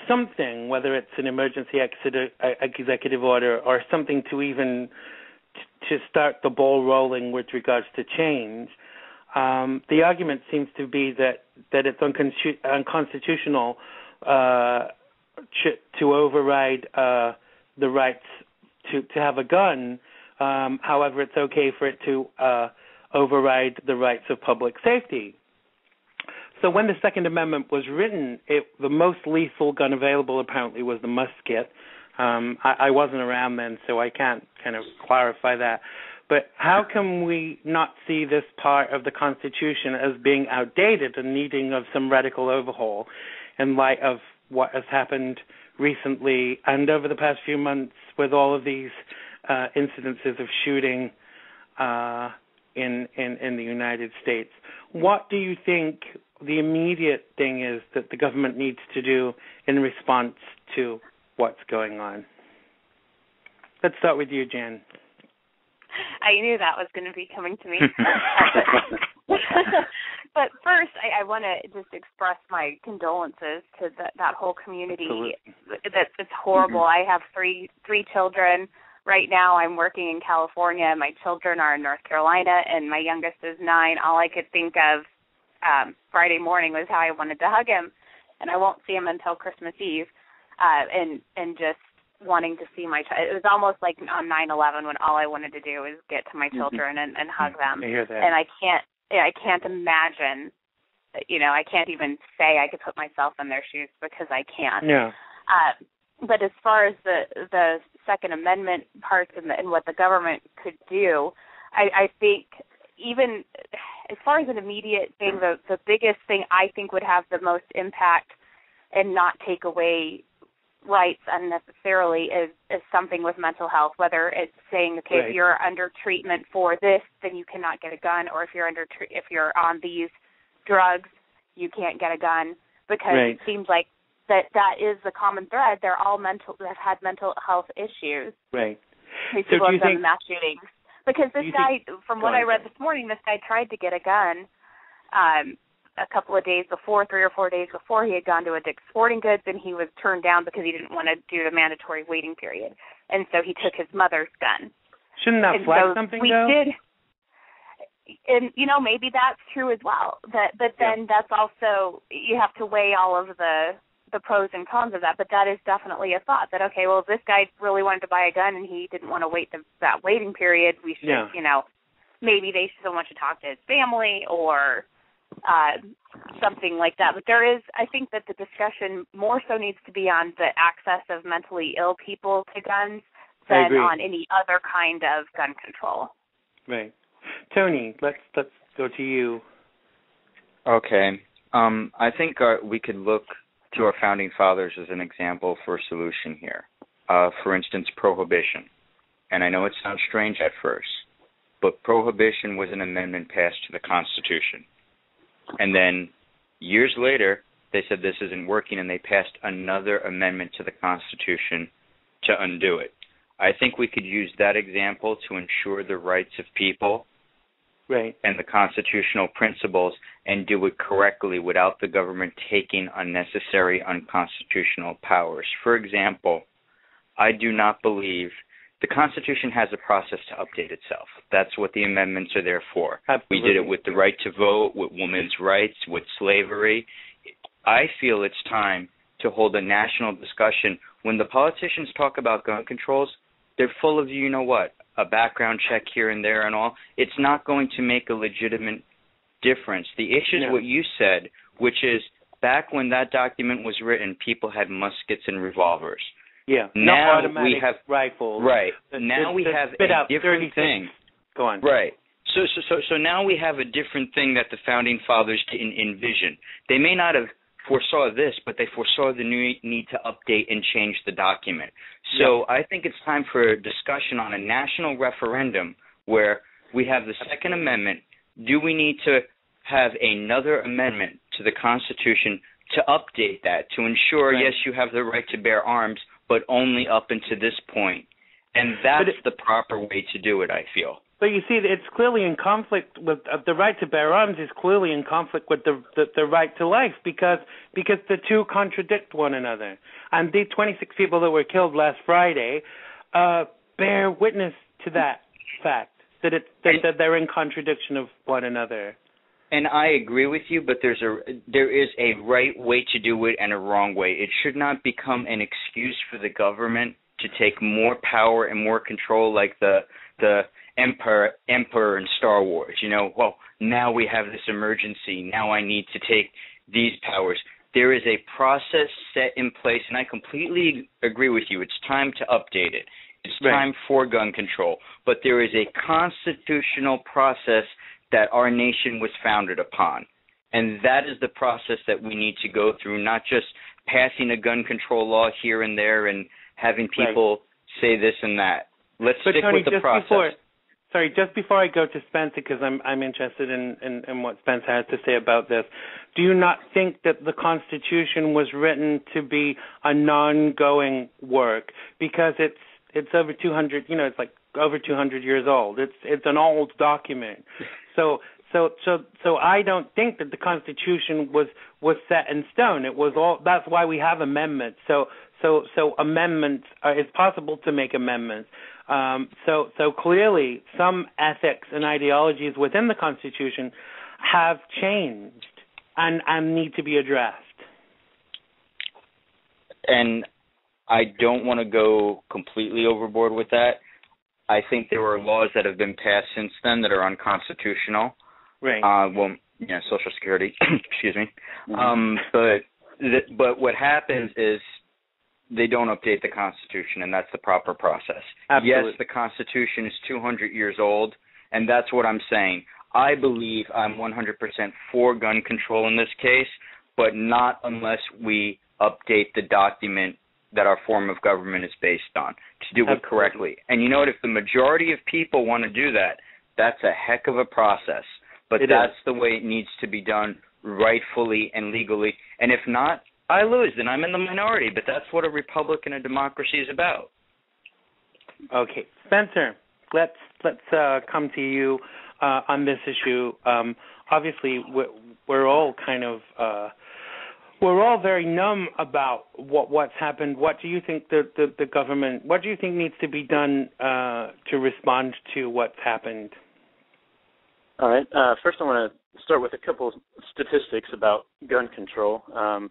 S2: something, whether it's an emergency executive order or something to even to start the ball rolling with regards to change. The argument seems to be that it's unconstitutional to override the rights to have a gun. However, it's okay for it to override the rights of public safety. So when the Second Amendment was written, the most lethal gun available apparently was the musket. I wasn't around then, so I can't kind of clarify that. But how can we not see this part of the Constitution as being outdated and needing of some radical overhaul in light of what has happened recently and over the past few months with all of these incidences of shooting in the United States? What do you think the immediate thing is that the government needs to do in response to what's going on? Let's start with you, Jan.
S5: I knew that was going to be coming to me. But first, I want to just express my condolences to that whole community. It's horrible. I have three children. Right now, I'm working in California. My children are in North Carolina, and my youngest is 9. All I could think of Friday morning was how I wanted to hug him, and I won't see him until Christmas Eve. And just wanting to see my child. It was almost like on 9/11 when all I wanted to do was get to my children and hug them.
S2: I hear that.
S5: And I can't imagine, I can't even say I could put myself in their shoes because I can't.
S2: Yeah.
S5: But as far as the Second Amendment parts and what the government could do, I think even as far as an immediate thing, the biggest thing I think would have the most impact and not take away rights unnecessarily is something with mental health, whether it's saying, okay, if you're under treatment for this, then you cannot get a gun, or if you're on these drugs, you can't get a gun, because it seems like that is the common thread. They're all have had mental health issues.
S2: Right.
S5: These people have done mass shootings. Because this guy, from what I read this morning, this guy tried to get a gun a couple of days before, 3 or 4 days before. He had gone to a Dick's Sporting Goods, and he was turned down because he didn't want to do the mandatory waiting period. And so he took his mother's gun.
S2: Shouldn't that flag something, though?
S5: We did. And, maybe that's true as well. But then that's also, you have to weigh all of the pros and cons of that. But that is definitely a thought that, okay, well, if this guy really wanted to buy a gun and he didn't want to wait that waiting period, we should, maybe they someone should talk to his family or something like that. But I think that the discussion more so needs to be on the access of mentally ill people to guns than on any other kind of gun control.
S2: Right. Tony, let's go to you.
S3: Okay. I think we could look to our founding fathers as an example for a solution here. For instance, prohibition. And I know it sounds strange at first, but prohibition was an amendment passed to the Constitution. And then years later, they said this isn't working, and they passed another amendment to the Constitution to undo it. I think we could use that example to ensure the rights of people and the constitutional principles and do it correctly without the government taking unnecessary, unconstitutional powers. For example, I do not believe the Constitution has a process to update itself. That's what the amendments are there for.
S2: Absolutely.
S3: We did it with the right to vote, with women's rights, with slavery. I feel it's time to hold a national discussion. When the politicians talk about gun controls, they're full of, you know what, a background check here and there and all. It's not going to make a legitimate difference. The issue is what you said, which is back when that document was written, people had muskets and revolvers.
S2: Yeah,
S3: now
S2: no
S3: we have
S2: rifles.
S3: Right. Now we have a different thing.
S2: Go on.
S3: Right. So now we have a different thing that the founding fathers didn't envision. They may not have foresaw this, but they foresaw the need to update and change the document. So I think it's time for a discussion on a national referendum where we have the Second Amendment. Do we need to have another amendment to the Constitution to update that, to ensure, yes, you have the right to bear arms, but only up until this point? And that's the proper way to do it, I feel.
S2: But you see, it's clearly in conflict with the right to bear arms is clearly in conflict with the right to life because the two contradict one another. And the 26 people that were killed last Friday bear witness to that fact, that they're in contradiction of one another.
S3: And I agree with you, but there is a right way to do it and a wrong way. It should not become an excuse for the government to take more power and more control, like the Emperor in Star Wars. You know, well, now we have this emergency. Now I need to take these powers. There is a process set in place, and I completely agree with you. It's time to update it. It's time for gun control. But there is a constitutional process that our nation was founded upon. And that is the process that we need to go through, not just passing a gun control law here and there and having people say this and that. Let's stick
S2: Tony,
S3: with the process.
S2: Just before I go to Spencer, because I'm interested in what Spencer has to say about this, do you not think that the Constitution was written to be a non-going work? Because it's over 200, it's like over 200 years old. It's an old document. So I don't think that the Constitution was set in stone. It was all. That's why we have amendments. So amendments. It's possible to make amendments. So clearly, some ethics and ideologies within the Constitution have changed and need to be addressed.
S3: And I don't want to go completely overboard with that. I think there are laws that have been passed since then that are unconstitutional.
S2: Right.
S3: Social Security. Excuse me.
S2: Mm-hmm.
S3: But what happens is they don't update the Constitution, and that's the proper process.
S2: Absolutely.
S3: Yes, the Constitution is 200 years old, and that's what I'm saying. I believe I'm 100% for gun control in this case, but not unless we update the document that our form of government is based on, to do it correctly. And you know what? If the majority of people want to do that, that's a heck of a process. But that's the way it needs to be done, rightfully and legally. And if not, I lose, then I'm in the minority. But that's what a republic and a democracy is about.
S2: Okay, Spencer, let's come to you on this issue. Obviously, we're all kind of we're all very numb about what's happened. What do you think the government? What do you think needs to be done to respond to what's happened?
S4: All right. First, I want to start with a couple statistics about gun control.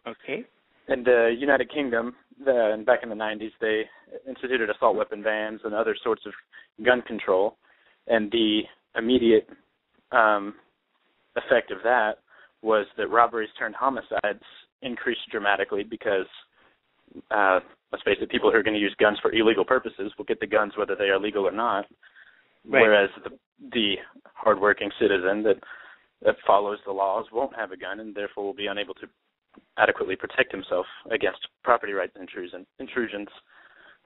S2: Okay.
S4: In the United Kingdom, back in the 90s, they instituted assault weapon bans and other sorts of gun control, and the immediate effect of that was that robberies turned homicides increased dramatically because, let's face it, people who are going to use guns for illegal purposes will get the guns whether they are legal or not, whereas the hardworking citizen that follows the laws won't have a gun and therefore will be unable to adequately protect himself against property rights intrusions.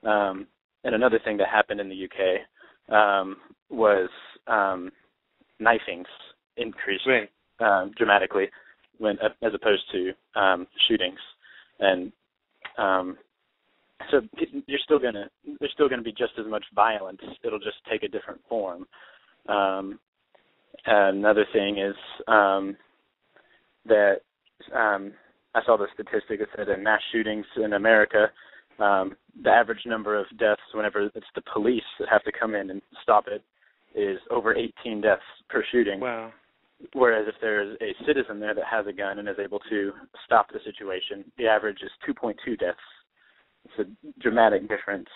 S4: And another thing that happened in the UK was knifings increased dramatically as opposed to shootings, and so they're still going to be just as much violence. It'll just take a different form. Another thing is that I saw the statistic that said that mass shootings in America the average number of deaths whenever it's the police that have to come in and stop it is over 18 deaths per shooting.
S2: Wow.
S4: Whereas if there's a citizen there that has a gun and is able to stop the situation, the average is 2.2 deaths. It's a dramatic difference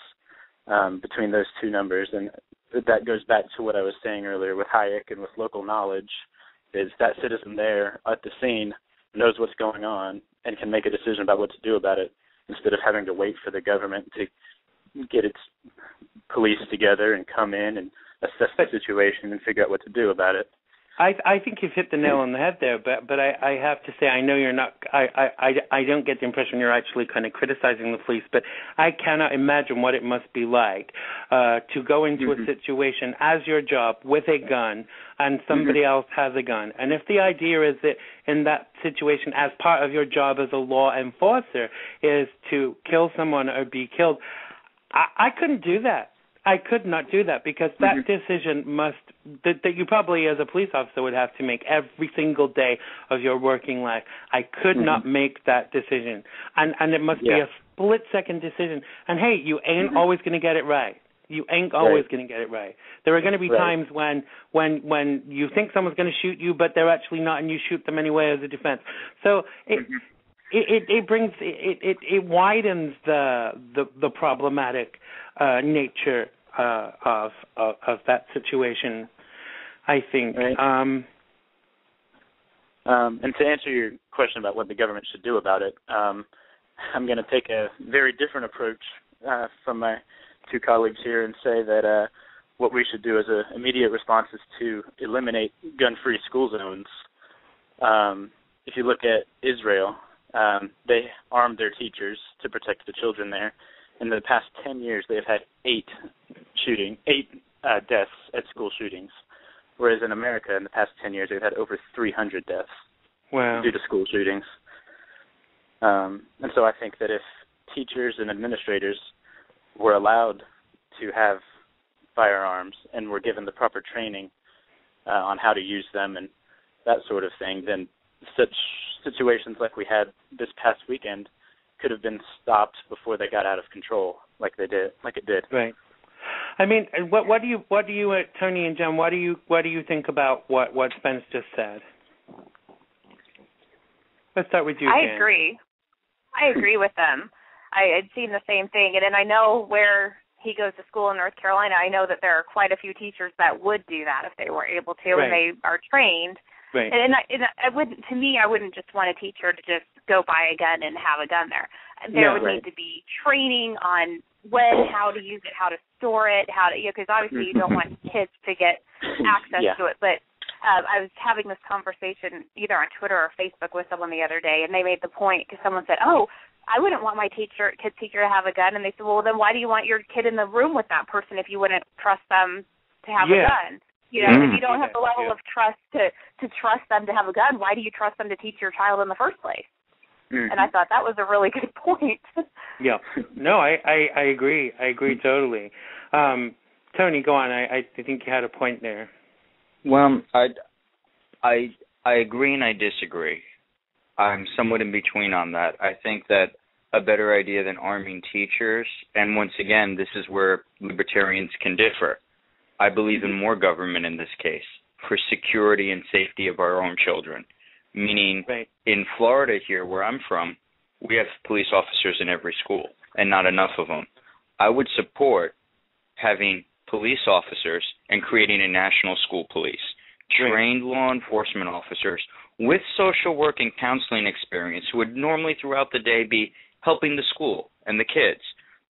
S4: between those two numbers, and that goes back to what I was saying earlier with Hayek and with local knowledge, is that citizen there at the scene knows what's going on and can make a decision about what to do about it instead of having to wait for the government to get its police together and come in and assess the situation and figure out what to do about it.
S2: I think you've hit the nail on the head there, but I have to say, I know you're not, I don't get the impression you're actually kind of criticizing the police, but I cannot imagine what it must be like to go into a situation as your job with a gun and somebody else has a gun. And if the idea is that in that situation, as part of your job as a law enforcer, is to kill someone or be killed, I couldn't do that. I could not do that because that decision that you probably as a police officer would have to make every single day of your working life. I could not make that decision. And it must be a split-second decision. And, hey, you ain't always going to get it right. You ain't always going to get it right. There are going to be times when you think someone's going to shoot you, but they're actually not, and you shoot them anyway as a defense. So it widens the problematic nature of that situation, I think.
S4: Right. And to answer your question about what the government should do about it, I'm going to take a very different approach from my two colleagues here and say that what we should do as an immediate response is to eliminate gun-free school zones. If you look at Israel, they armed their teachers to protect the children there. In the past 10 years, they've had eight deaths at school shootings, whereas in America, in the past 10 years, they've had over 300 deaths due to school shootings. And so I think that if teachers and administrators were allowed to have firearms and were given the proper training on how to use them and that sort of thing, then such situations like we had this past weekend could have been stopped before they got out of control, like it did.
S2: Right. I mean, what do you, Tony and Jen? What do you think about what Spence just said? Let's start with you, Jen.
S5: I agree with them. I had seen the same thing, and I know where he goes to school in North Carolina. I know that there are quite a few teachers that would do that if they were able to, and they are trained. Right. And I wouldn't. To me, I wouldn't just want a teacher to just go buy a gun and have a gun there. There would need to be training on how to use it, how to store it, because obviously you don't want kids to get access to it. But I was having this conversation either on Twitter or Facebook with someone the other day, and they made the point because someone said, "Oh, I wouldn't want my kid's teacher to have a gun," and they said, "Well, then why do you want your kid in the room with that person if you wouldn't trust them to have a gun?" You know, if you don't have the level of trust to trust them to have a gun, why do you trust them to teach your child in the first place? And I thought that was a really good point.
S2: Yeah. No, I agree. I agree totally. Tony, go on. I think you had a point there.
S3: Well, I agree and I disagree. I'm somewhat in between on that. I think that a better idea than arming teachers, and once again, this is where libertarians can differ. I believe in more government in this case for security and safety of our own children, meaning in Florida here where I'm from, we have police officers in every school and not enough of them. I would support having police officers and creating a national school police, trained law enforcement officers with social work and counseling experience who would normally throughout the day be helping the school and the kids,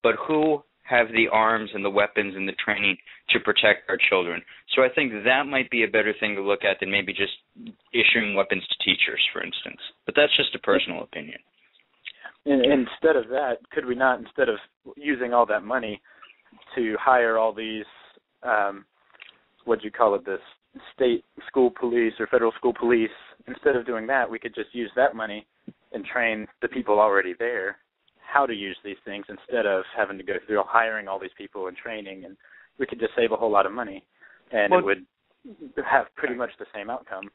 S3: but who have the arms and the weapons and the training to protect our children. So I think that might be a better thing to look at than maybe just issuing weapons to teachers, for instance. But that's just a personal opinion.
S4: Instead of that, could we not, instead of using all that money to hire all these, this state school police or federal school police, instead of doing that, we could just use that money and train the people already there how to use these things instead of having to go through hiring all these people and training, and we could just save a whole lot of money, and it would have pretty much the same outcome.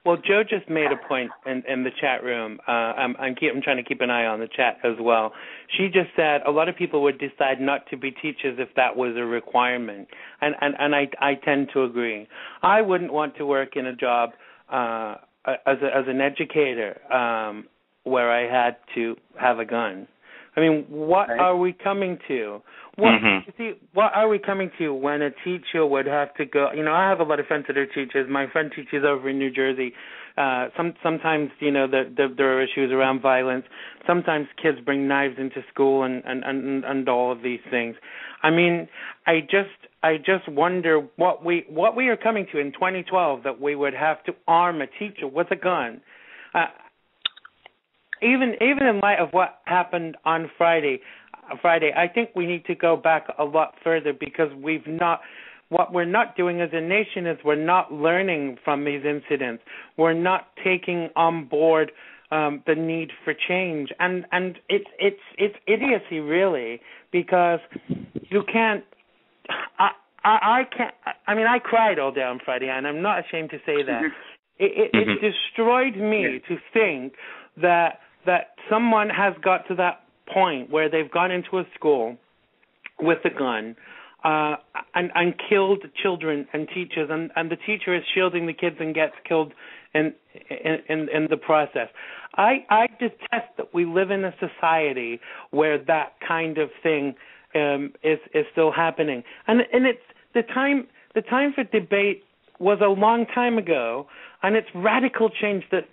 S2: Well, Joe just made a point in the chat room. I'm trying to keep an eye on the chat as well. She just said a lot of people would decide not to be teachers if that was a requirement, and I tend to agree. I wouldn't want to work in a job as an educator where I had to have a gun. I mean, what are we coming to? What are we coming to when a teacher would have to go? You know, I have a lot of friends that are teachers. My friend teaches over in New Jersey. Sometimes, you know, there are issues around violence. Sometimes kids bring knives into school and all of these things. I mean, I just wonder what we are coming to in 2012 that we would have to arm a teacher with a gun. Even in light of what happened on Friday, I think we need to go back a lot further because what we're not doing as a nation is we're not learning from these incidents. We're not taking on board the need for change, and it's idiocy really, because you can't. I can't. I mean, I cried all day on Friday, and I'm not ashamed to say that. It destroyed me to think that someone has got to that point where they've gone into a school with a gun and killed children and teachers, and the teacher is shielding the kids and gets killed in the process. I detest that we live in a society where that kind of thing is still happening, and it's the time for debate was a long time ago, and it's radical change that's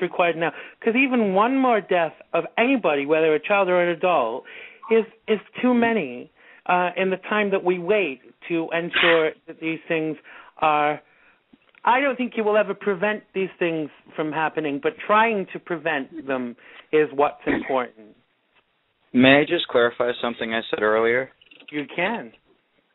S2: required now. Because even one more death of anybody, whether a child or an adult, is too many in the time that we wait to ensure that these things are. I don't think you will ever prevent these things from happening, but trying to prevent them is what's important.
S3: May I just clarify something I said earlier?
S2: You can.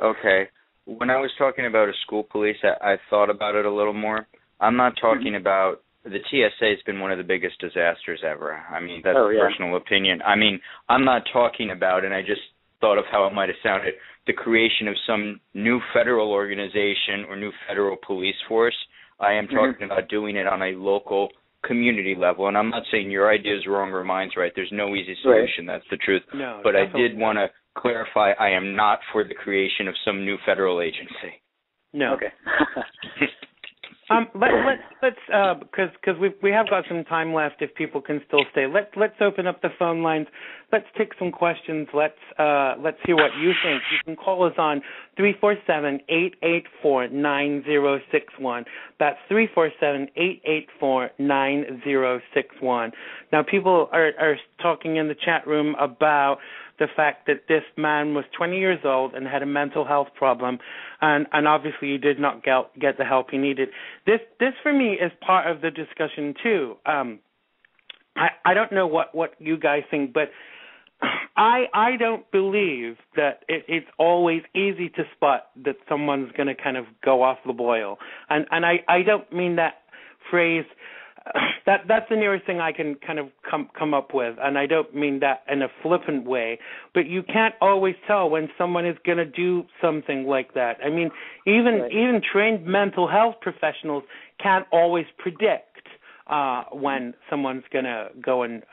S3: Okay. When I was talking about a school police, I thought about it a little more. I'm not talking about the TSA has been one of the biggest disasters ever. I mean, that's a personal opinion. I mean, I'm not talking about, and I just thought of how it might have sounded, the creation of some new federal organization or new federal police force. I am talking about doing it on a local community level, and I'm not saying your idea is wrong or mine's right. There's no easy solution. That's the truth.
S2: No,
S3: but I did want to clarify, I am not for the creation of some new federal agency.
S2: No.
S4: Okay.
S2: Let's because we have got some time left. If people can still stay, let's open up the phone lines. Let's take some questions. Let's hear what you think. You can call us on 347-884-9061. That's 347-884-9061. Now, people are talking in the chat room about the fact that this man was 20 years old and had a mental health problem, and obviously he did not get the help he needed. This for me is part of the discussion too. I don't know what you guys think, but I don't believe that it's always easy to spot that someone's going to kind of go off the boil, and I don't mean that phrase. That's the nearest thing I can kind of come up with, and I don't mean that in a flippant way, but you can't always tell when someone is going to do something like that. I mean, even trained mental health professionals can't always predict when someone's going to go and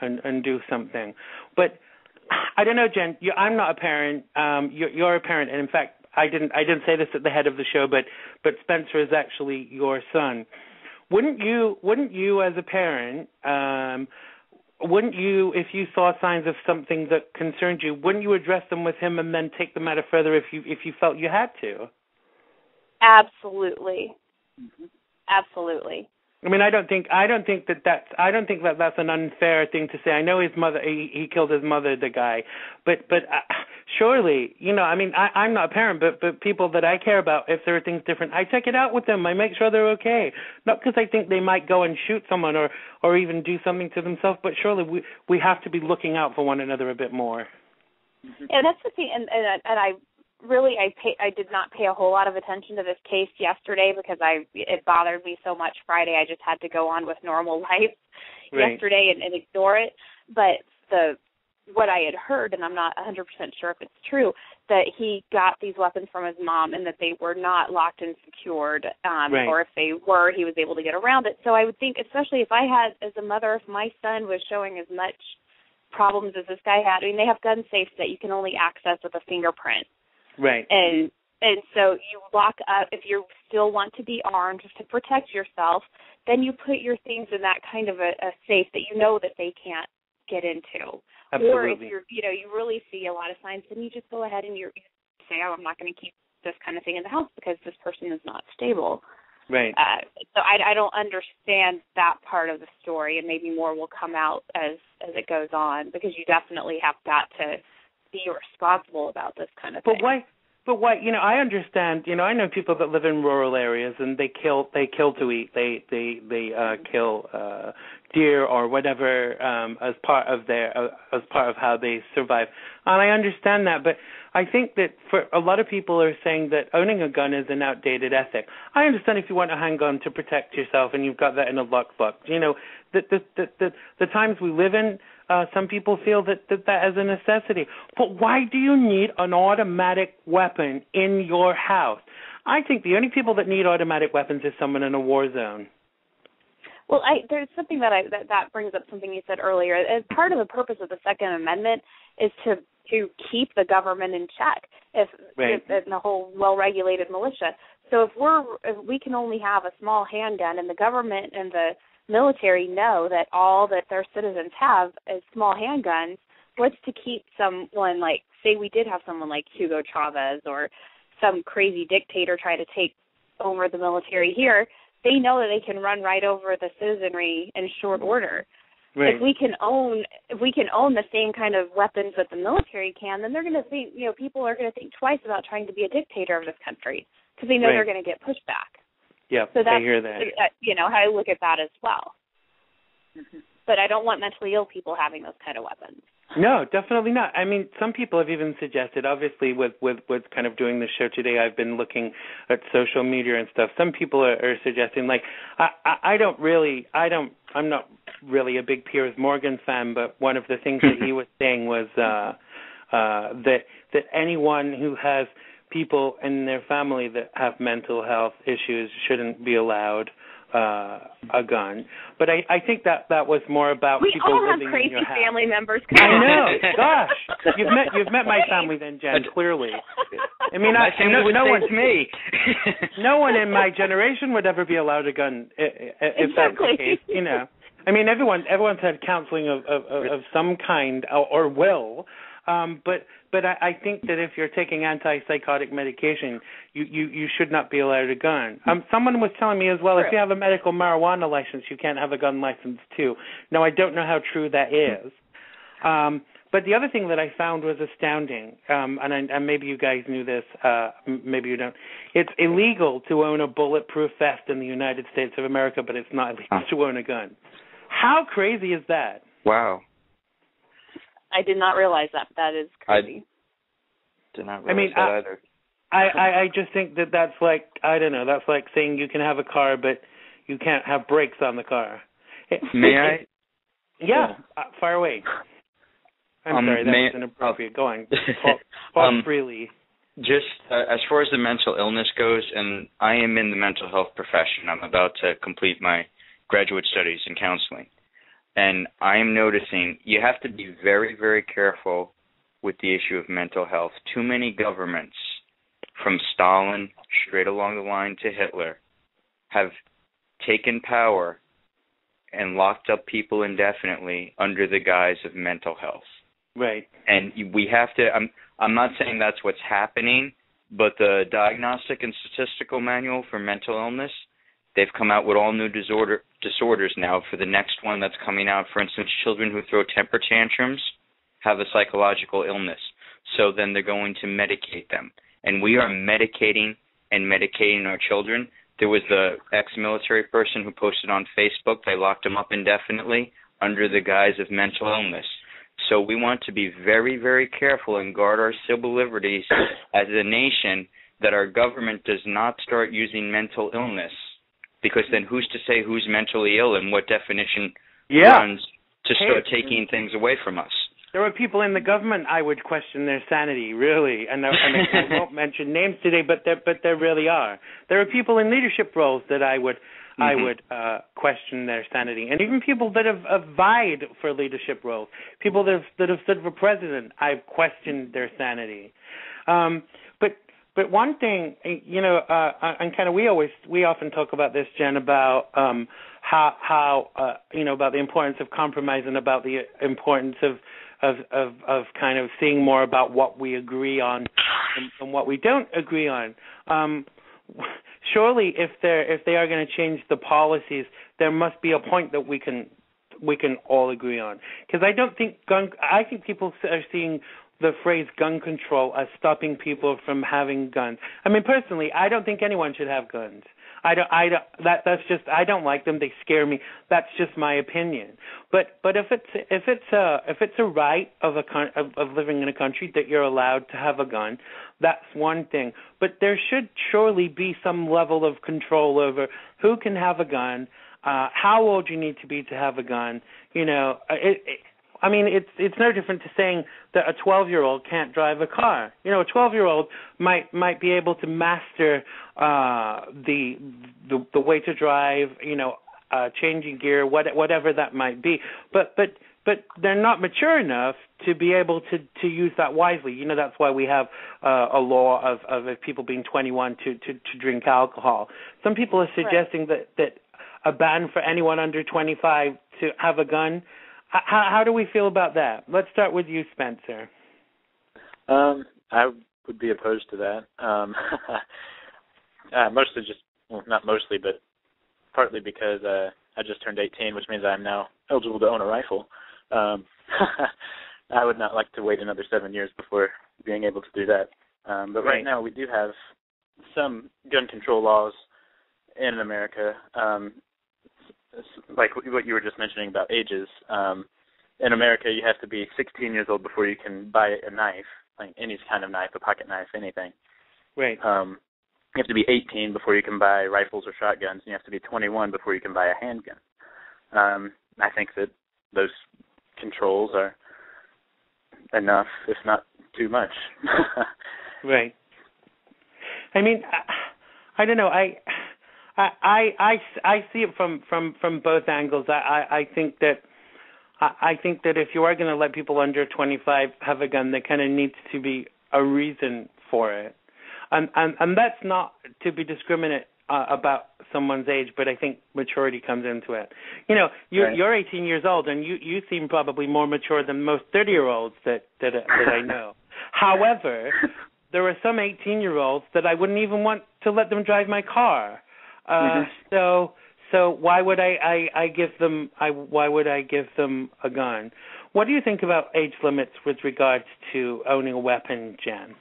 S2: do something. But I don't know, Jen. I'm not a parent. You're a parent, and in fact, I didn't say this at the head of the show, but Spencer is actually your son. Wouldn't you as a parent, wouldn't you, if you saw signs of something that concerned you, wouldn't you address them with him and then take the matter further if you felt you had to?
S5: Absolutely. Absolutely.
S2: I mean, I don't think that's an unfair thing to say. I know his mother, he killed his mother, the guy, but surely, you know, I mean, I'm not a parent, but people that I care about, if there are things different, I check it out with them. I make sure they're okay, not because I think they might go and shoot someone or even do something to themselves, but surely we have to be looking out for one another a bit more.
S5: And that's the thing, and I did not pay a whole lot of attention to this case yesterday because it bothered me so much Friday. I just had to go on with normal life yesterday and ignore it. But what I had heard, and I'm not 100% sure if it's true, that he got these weapons from his mom and that they were not locked and secured,
S2: right.
S5: or if they were, he was able to get around it. So I would think, especially if I had, as a mother, if my son was showing as much problems as this guy had, I mean, they have gun safes that you can only access with a fingerprint.
S2: Right.
S5: And so you lock up, if you still want to be armed to protect yourself, then you put your things in that kind of a safe that you know that they can't get into.
S2: Absolutely.
S5: Or if you really see a lot of signs, then you just go ahead and you say, oh, I'm not going to keep this kind of thing in the house because this person is not stable.
S2: Right.
S5: So I don't understand that part of the story, and maybe more will come out as it goes on, because you definitely have got to be responsible about this kind of thing.
S2: But why? I understand. I know people that live in rural areas and they kill to eat. They kill deer or whatever as part of how they survive. And I understand that, but I think that for a lot of people are saying that owning a gun is an outdated ethic. I understand if you want a handgun to protect yourself and you've got that in a lockbook. The times we live in, some people feel that is a necessity. But why do you need an automatic weapon in your house? I think the only people that need automatic weapons is someone in a war zone.
S5: Well, there's something that brings up something you said earlier. As part of the purpose of the Second Amendment is to keep the government in check, if the whole well-regulated militia. So if we can only have a small handgun, and the government and the military know that all that their citizens have is small handguns, what's to keep someone like, say we did have someone like Hugo Chavez or some crazy dictator try to take over the military here, they know that they can run right over the citizenry in short order. Right. If we can own the same kind of weapons that the military can, then they're going to think, people are going to think twice about trying to be a dictator of this country, because they know they're going to get pushed back.
S2: Yeah,
S5: so
S2: I hear that.
S5: I look at that as well. Mm-hmm. But I don't want mentally ill people having those kind of weapons.
S2: No, definitely not. I mean, some people have even suggested, obviously, with kind of doing the show today, I've been looking at social media and stuff. Some people are suggesting, like, I'm not really a big Piers Morgan fan, but one of the things that he was saying was that anyone who has people in their family that have mental health issues shouldn't be allowed a gun. But I think that was more about people living in your house. We all have crazy
S5: family members.
S2: I know. Gosh, you've met my family then, Jen. Clearly, I mean,
S3: my family would say to me.
S2: No one in my generation would ever be allowed a gun if that's the case. I mean, everyone's had counseling of some kind or will. But I think that if you're taking antipsychotic medication, you should not be allowed a gun. Someone was telling me as well, if you have a medical marijuana license, you can't have a gun license too. Now, I don't know how true that is. But the other thing that I found was astounding, and maybe you guys knew this, maybe you don't. It's illegal to own a bulletproof vest in the United States of America, but it's not illegal to own a gun. How crazy is that?
S3: Wow.
S5: I did not realize that. That is crazy.
S3: I did not realize that either.
S2: I just think that's like, I don't know, that's like saying you can have a car, but you can't have brakes on the car.
S3: May I?
S2: Yeah, fire away. I'm sorry, that was inappropriate. Go on. Talk freely.
S3: Just as far as the mental illness goes, and I am in the mental health profession. I'm about to complete my graduate studies in counseling. And I am noticing you have to be very, very careful with the issue of mental health. Too many governments, from Stalin straight along the line to Hitler, have taken power and locked up people indefinitely under the guise of mental health.
S2: Right. And
S3: we have to, I'm not saying that's what's happening, but the Diagnostic and Statistical Manual for Mental Illness, they've come out with all new disorders now for the next one that's coming out. For instance, children who throw temper tantrums have a psychological illness. So then they're going to medicate them. And we are medicating our children. There was the ex-military person who posted on Facebook. They locked him up indefinitely under the guise of mental illness. So we want to be very, very careful and guard our civil liberties as a nation that our government does not start using mental illness. Because then who's to say who's mentally ill and what definition runs to start taking things away from us?
S2: There are people in the government I would question their sanity, really, and I won't mention names today, but there really are. There are people in leadership roles that I would question their sanity, and even people that have vied for leadership roles, people that have stood for president, I've questioned their sanity. But one thing, and kind of we often talk about this, Jen, about how about the importance of compromise and about the importance of kind of seeing more about what we agree on and what we don't agree on. Surely, if they are going to change the policies, there must be a point that we can all agree on. Because I think people are seeing the phrase gun control as stopping people from having guns. I mean, personally, I don't think anyone should have guns. I don't like them. They scare me. That's just my opinion. But if it's a right of living in a country that you're allowed to have a gun, that's one thing. But there should surely be some level of control over who can have a gun, how old you need to be to have a gun. It's no different to saying that a 12-year-old can't drive a car. A 12-year-old might be able to master the way to drive, changing gear, whatever that might be. But they're not mature enough to be able to use that wisely. That's why we have a law of people being 21 to drink alcohol. Some people are suggesting that a ban for anyone under 25 to have a gun. How do we feel about that? Let's start with you, Spencer.
S4: I would be opposed to that. Not mostly, but partly because I just turned 18, which means I'm now eligible to own a rifle. I would not like to wait another 7 years before being able to do that. But right now we do have some gun control laws in America. Like what you were just mentioning about ages. In America, you have to be 16 years old before you can buy a knife, like any kind of knife, a pocket knife, anything.
S2: Right.
S4: You have to be 18 before you can buy rifles or shotguns, and you have to be 21 before you can buy a handgun. I think that those controls are enough, if not too much.
S2: Right. I mean, I don't know. I see it from both angles. I think that if you are going to let people under 25 have a gun, there kind of needs to be a reason for it, and that's not to be discriminate about someone's age, but I think maturity comes into it. You're 18 years old, and you seem probably more mature than most 30-year-olds that I know. However, there are some 18-year-olds that I wouldn't even want to let them drive my car. So why would I give them a gun? What do you think about age limits with regards to owning a weapon, Jen?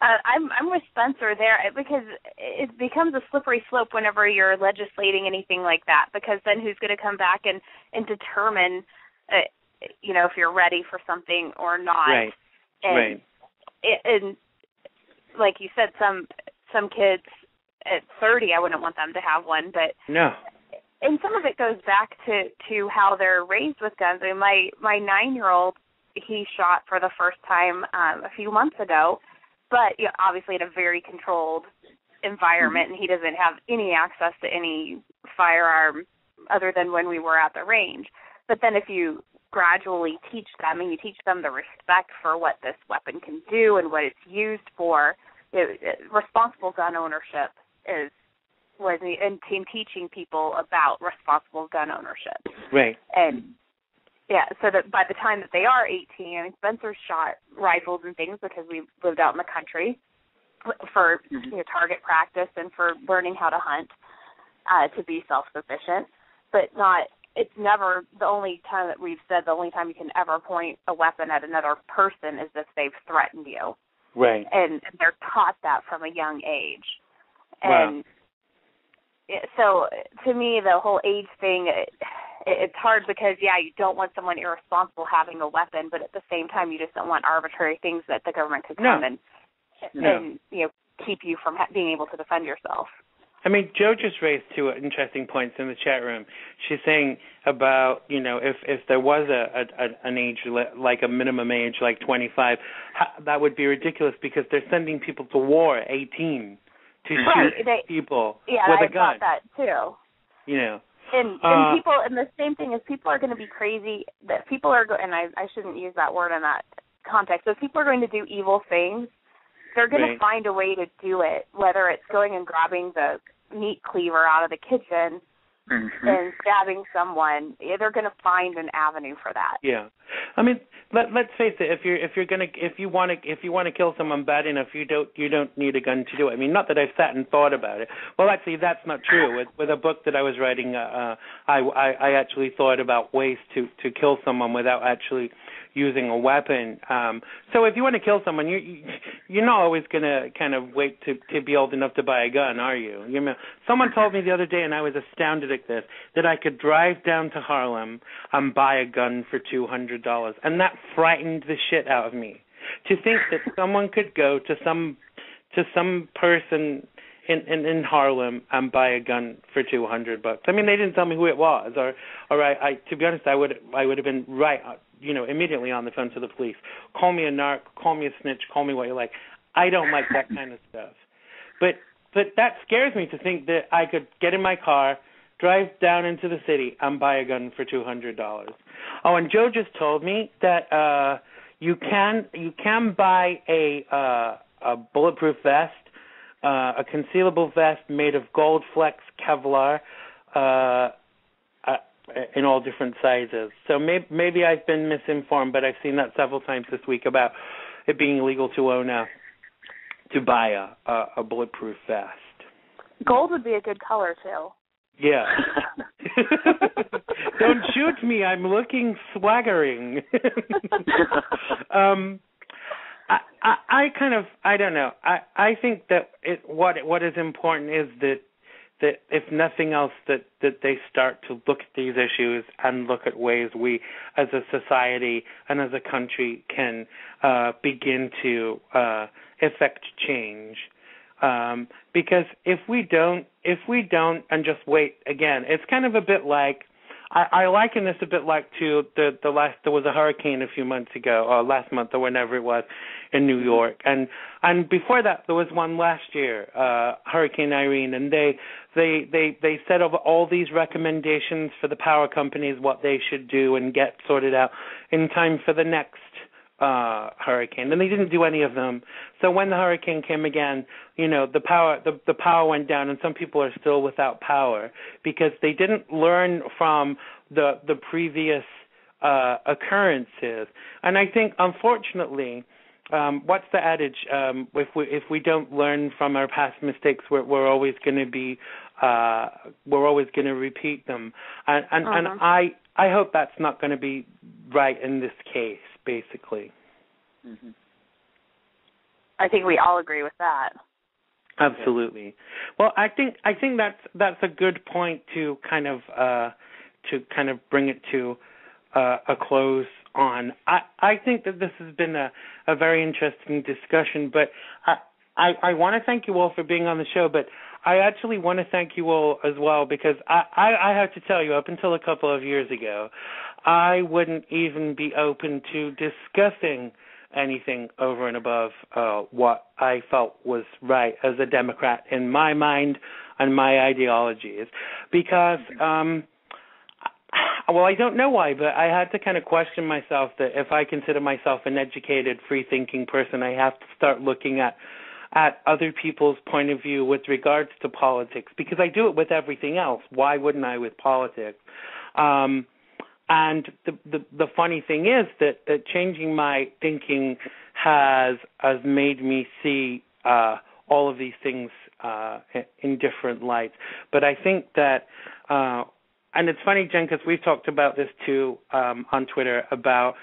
S5: I'm with Spencer there because it becomes a slippery slope whenever you're legislating anything like that, because then who's going to come back and determine if you're ready for something or not.
S2: Right.
S5: And like you said, some kids at 30, I wouldn't want them to have one, but
S2: no.
S5: And some of it goes back to how they're raised with guns. I mean, my 9-year-old, he shot for the first time a few months ago, but obviously in a very controlled environment, and he doesn't have any access to any firearm other than when we were at the range. But then if you gradually teach them, and you teach them the respect for what this weapon can do and what it's used for, responsible gun ownership was in teaching people about responsible gun ownership.
S2: Right.
S5: And so that by the time that they are 18, I mean, Spencer shot rifles and things because we lived out in the country for target practice and for learning how to hunt to be self-sufficient, but it's never the only time that we've said the only time you can ever point a weapon at another person is if they've threatened you.
S2: Right.
S5: And they're taught that from a young age.
S2: Wow.
S5: And so to me, the whole age thing, it's hard because, you don't want someone irresponsible having a weapon, but at the same time, you just don't want arbitrary things that the government could come and keep you from being able to defend yourself.
S2: I mean, Joe just raised two interesting points in the chat room. She's saying about, if there was an age, like a minimum age, like 25, that would be ridiculous because they're sending people to war at 18 to shoot people with a gun.
S5: Yeah, I thought that too. And people, and the same thing is people are going to be crazy, that people are, and I shouldn't use that word in that context, but people are going to do evil things. They're going to find a way to do it, whether it's going and grabbing the meat cleaver out of the kitchen and stabbing someone. They're going to find an avenue for that. Yeah,
S2: I mean, let's face it. If you want to kill someone bad enough, you don't need a gun to do it. I mean, not that I've sat and thought about it. Well, actually, that's not true. With a book that I was writing, I actually thought about ways to kill someone without actually using a weapon. So if you want to kill someone, you're not always going to kind of wait to be old enough to buy a gun, are you? Someone told me the other day, and I was astounded at this, that I could drive down to Harlem and buy a gun for $200, and that frightened the shit out of me. To think that someone could go to some person in Harlem and buy a gun for $200. I mean, they didn't tell me who it was, or I to be honest, I would have been right, immediately on the phone to the police. Call me a narc, call me a snitch, call me what you like. I don't like that kind of stuff. But that scares me to think that I could get in my car, drive down into the city, and buy a gun for $200. Oh, and Joe just told me that you can buy a bulletproof vest, a concealable vest made of gold flex Kevlar, in all different sizes. So maybe I've been misinformed, but I've seen that several times this week about it being illegal to buy a bulletproof vest.
S5: Gold would be a good color too.
S2: Yeah. Don't shoot me. I'm looking swaggering. I don't know. I think that what is important is that if nothing else, that they start to look at these issues and look at ways we as a society and as a country can begin to effect change. Because if we don't and just wait, again, it's kind of a bit like, I liken this a bit like to there was a hurricane a few months ago, or last month, or whenever it was, in New York, and before that there was one last year, Hurricane Irene, and they set over all these recommendations for the power companies, what they should do and get sorted out in time for the next hurricane, and they didn't do any of them. So when the hurricane came again, the power went down, and some people are still without power because they didn't learn from the previous occurrences. And I think, unfortunately, what's the adage? If we don't learn from our past mistakes, we're always going to repeat them. And I hope that's not going to be right in this case, basically.
S5: Mm-hmm. I think we all agree with that.
S2: Absolutely. Well, I think that's a good point to kind of bring it to a close on. I think that this has been a very interesting discussion, but I want to thank you all for being on the show, but I actually want to thank you all as well, because I have to tell you, up until a couple of years ago, I wouldn't even be open to discussing anything over and above what I felt was right as a Democrat in my mind and my ideologies, because well, I don't know why, but I had to kind of question myself that if I consider myself an educated, free-thinking person, I have to start looking at other people's point of view with regards to politics, because I do it with everything else. Why wouldn't I with politics? And the funny thing is that changing my thinking has made me see all of these things in different lights. But I think that, and it's funny, Jen, because we've talked about this too on Twitter, about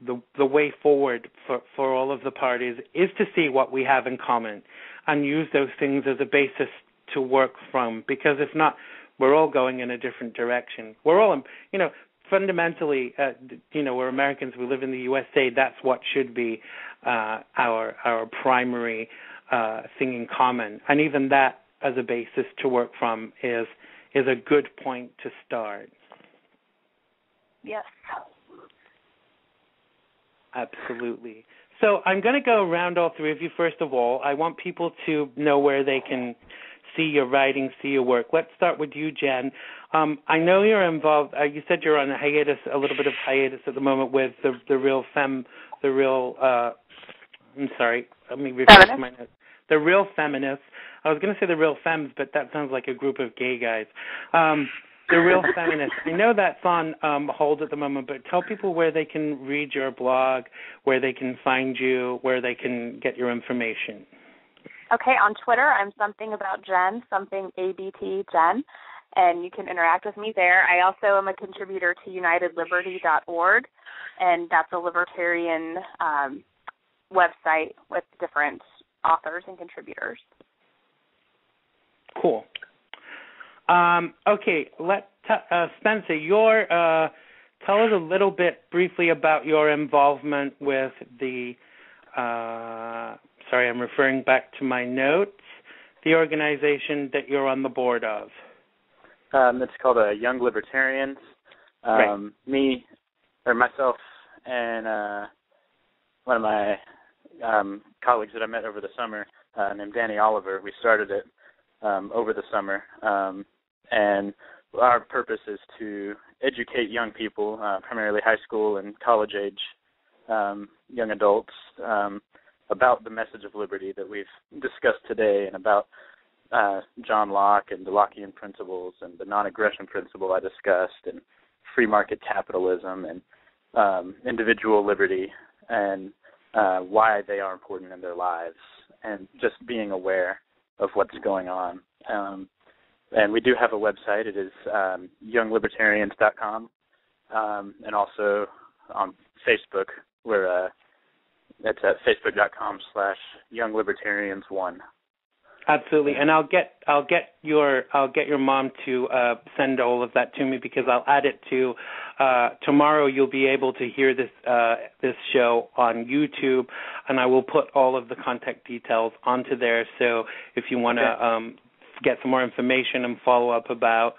S2: the way forward for all of the parties is to see what we have in common and use those things as a basis to work from, because if not, we're all going in a different direction. We're all, fundamentally, we're Americans. We live in the USA. That's what should be our primary thing in common. And even that as a basis to work from is a good point to start.
S5: Yes.
S2: Absolutely. So I'm going to go around all three of you. First of all, I want people to know where they can see your writing, see your work. Let's start with you, Jen. I know you're involved. You said you're on a hiatus, a little bit of hiatus at the moment with the real. I'm sorry. Let me refresh my notes. The Real Feminists. I was going to say the Real Femmes, but that sounds like a group of gay guys. The Real Feminists. I know that's on hold at the moment, but tell people where they can read your blog, where they can find you, where they can get your information.
S5: Okay, on Twitter, I'm something about Jen, something ABT Jen, and you can interact with me there. I also am a contributor to UnitedLiberty.org, and that's a libertarian website with different authors and contributors.
S2: Cool. Okay, Spencer, tell us a little bit briefly about your involvement with the, sorry, I'm referring back to my notes, the organization that you're on the board of.
S4: It's called Young Libertarians.
S2: Right.
S4: Myself and one of my colleagues that I met over the summer named Danny Oliver, we started it over the summer. And our purpose is to educate young people, primarily high school and college-age young adults, about the message of liberty that we've discussed today and about John Locke and the Lockean principles and the non-aggression principle I discussed and free market capitalism and individual liberty and why they are important in their lives and just being aware of what's going on. And we do have a website. It is younglibertarians.com, and also on Facebook, where it's at facebook.com/younglibertarians1.
S2: Absolutely, and I'll get your mom to send all of that to me because I'll add it to tomorrow. You'll be able to hear this show on YouTube, and I will put all of the contact details onto there. So if you want to get some more information and follow up about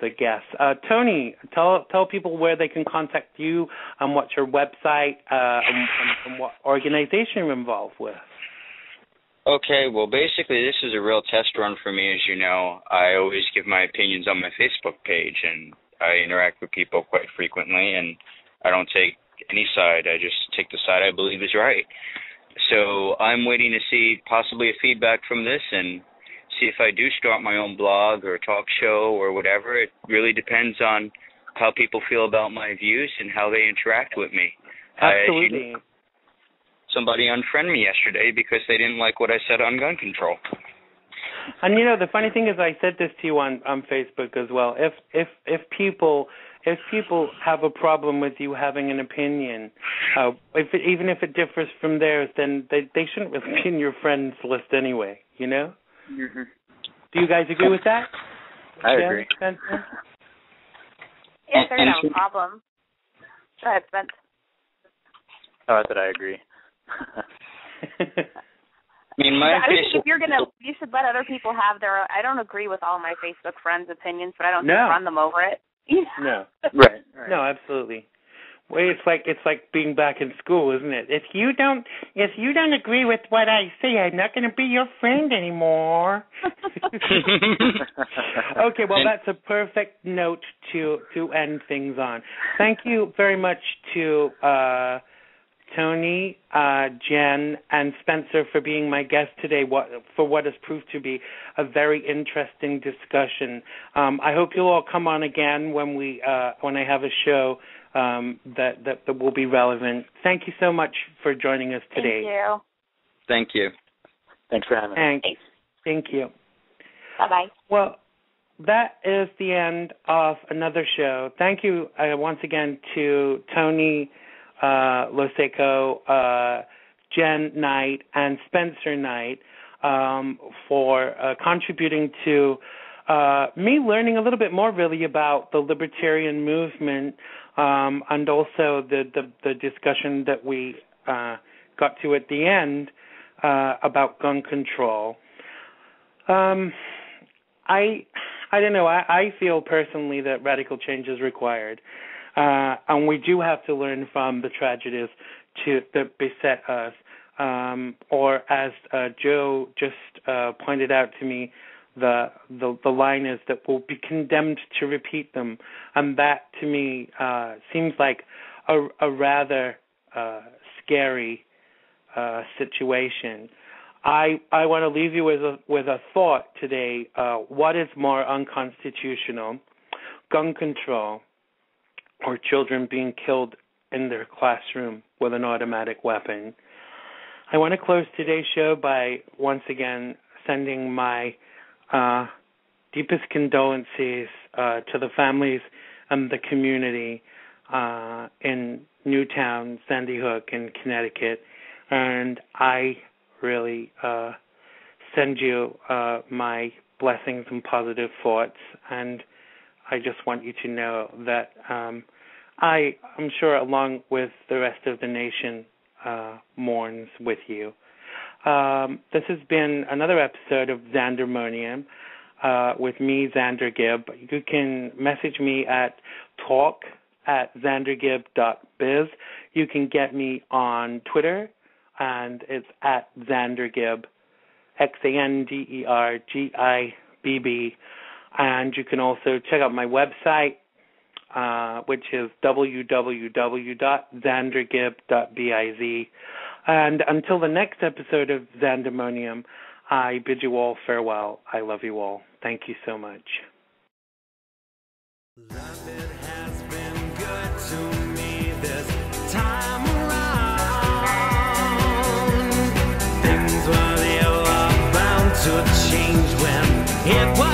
S2: the guests, Tony, tell people where they can contact you and what's your website and what organization you're involved with.
S3: Okay, well, basically, this is a real test run for me, as you know. I always give my opinions on my Facebook page, and I interact with people quite frequently, and I don't take any side. I just take the side I believe is right. So I'm waiting to see possibly a feedback from this and see if I do start my own blog or talk show or whatever. It really depends on how people feel about my views and how they interact with me.
S2: Absolutely.
S3: Somebody unfriended me yesterday because they didn't like what I said on gun control.
S2: And the funny thing is, I said this to you on Facebook as well. If people have a problem with you having an opinion, even if it differs from theirs, then they shouldn't really be in your friends list anyway.
S4: Mm-hmm.
S2: Do you guys agree with that?
S4: I agree.
S2: Spencer?
S5: Yes, there's no problem. Go ahead, Spence.
S4: Oh, I said I agree.
S3: I mean,
S5: I think if you should let other people have their. I don't agree with all my Facebook friends' opinions, but I don't run them over it.
S2: No.
S4: Right.
S2: No, absolutely. Well, it's like being back in school, isn't it? If you don't agree with what I say, I'm not going to be your friend anymore. Okay, well, that's a perfect note to end things on. Thank you very much to Tony, Jen, and Spencer for being my guest today for what has proved to be a very interesting discussion. I hope you'll all come on again when I have a show that will be relevant. Thank you so much for joining us today.
S5: Thank you.
S3: Thank you.
S4: Thanks for having me.
S2: Thank you.
S5: Bye-bye.
S2: Well, that is the end of another show. Thank you once again to Tony Losacco, Jen Knight, and Spencer Knight for contributing to me learning a little bit more really about the libertarian movement and also the discussion that we got to at the end about gun control. I don't know. I feel personally that radical change is required, and we do have to learn from the tragedies that beset us. Or as Joe just pointed out to me, the line is that we'll be condemned to repeat them, and that to me seems like a rather scary situation. I want to leave you with a thought today. What is more unconstitutional, gun control or children being killed in their classroom with an automatic weapon? I want to close today's show by once again sending my deepest condolences to the families and the community in Newtown, Sandy Hook, in Connecticut. And I really send you my blessings and positive thoughts. And I just want you to know that I'm sure, along with the rest of the nation, mourns with you. This has been another episode of Xandermonium with me, Xander Gibb. You can message me at talk@xandergibb.biz. You can get me on Twitter, and it's at XanderGibb, XanderGibb. And you can also check out my website, which is www.xandergibb.biz. And until the next episode of Xandermonium, I bid you all farewell. I love you all. Thank you so much.
S6: London has been good to me this time around. Things were bound to change when it was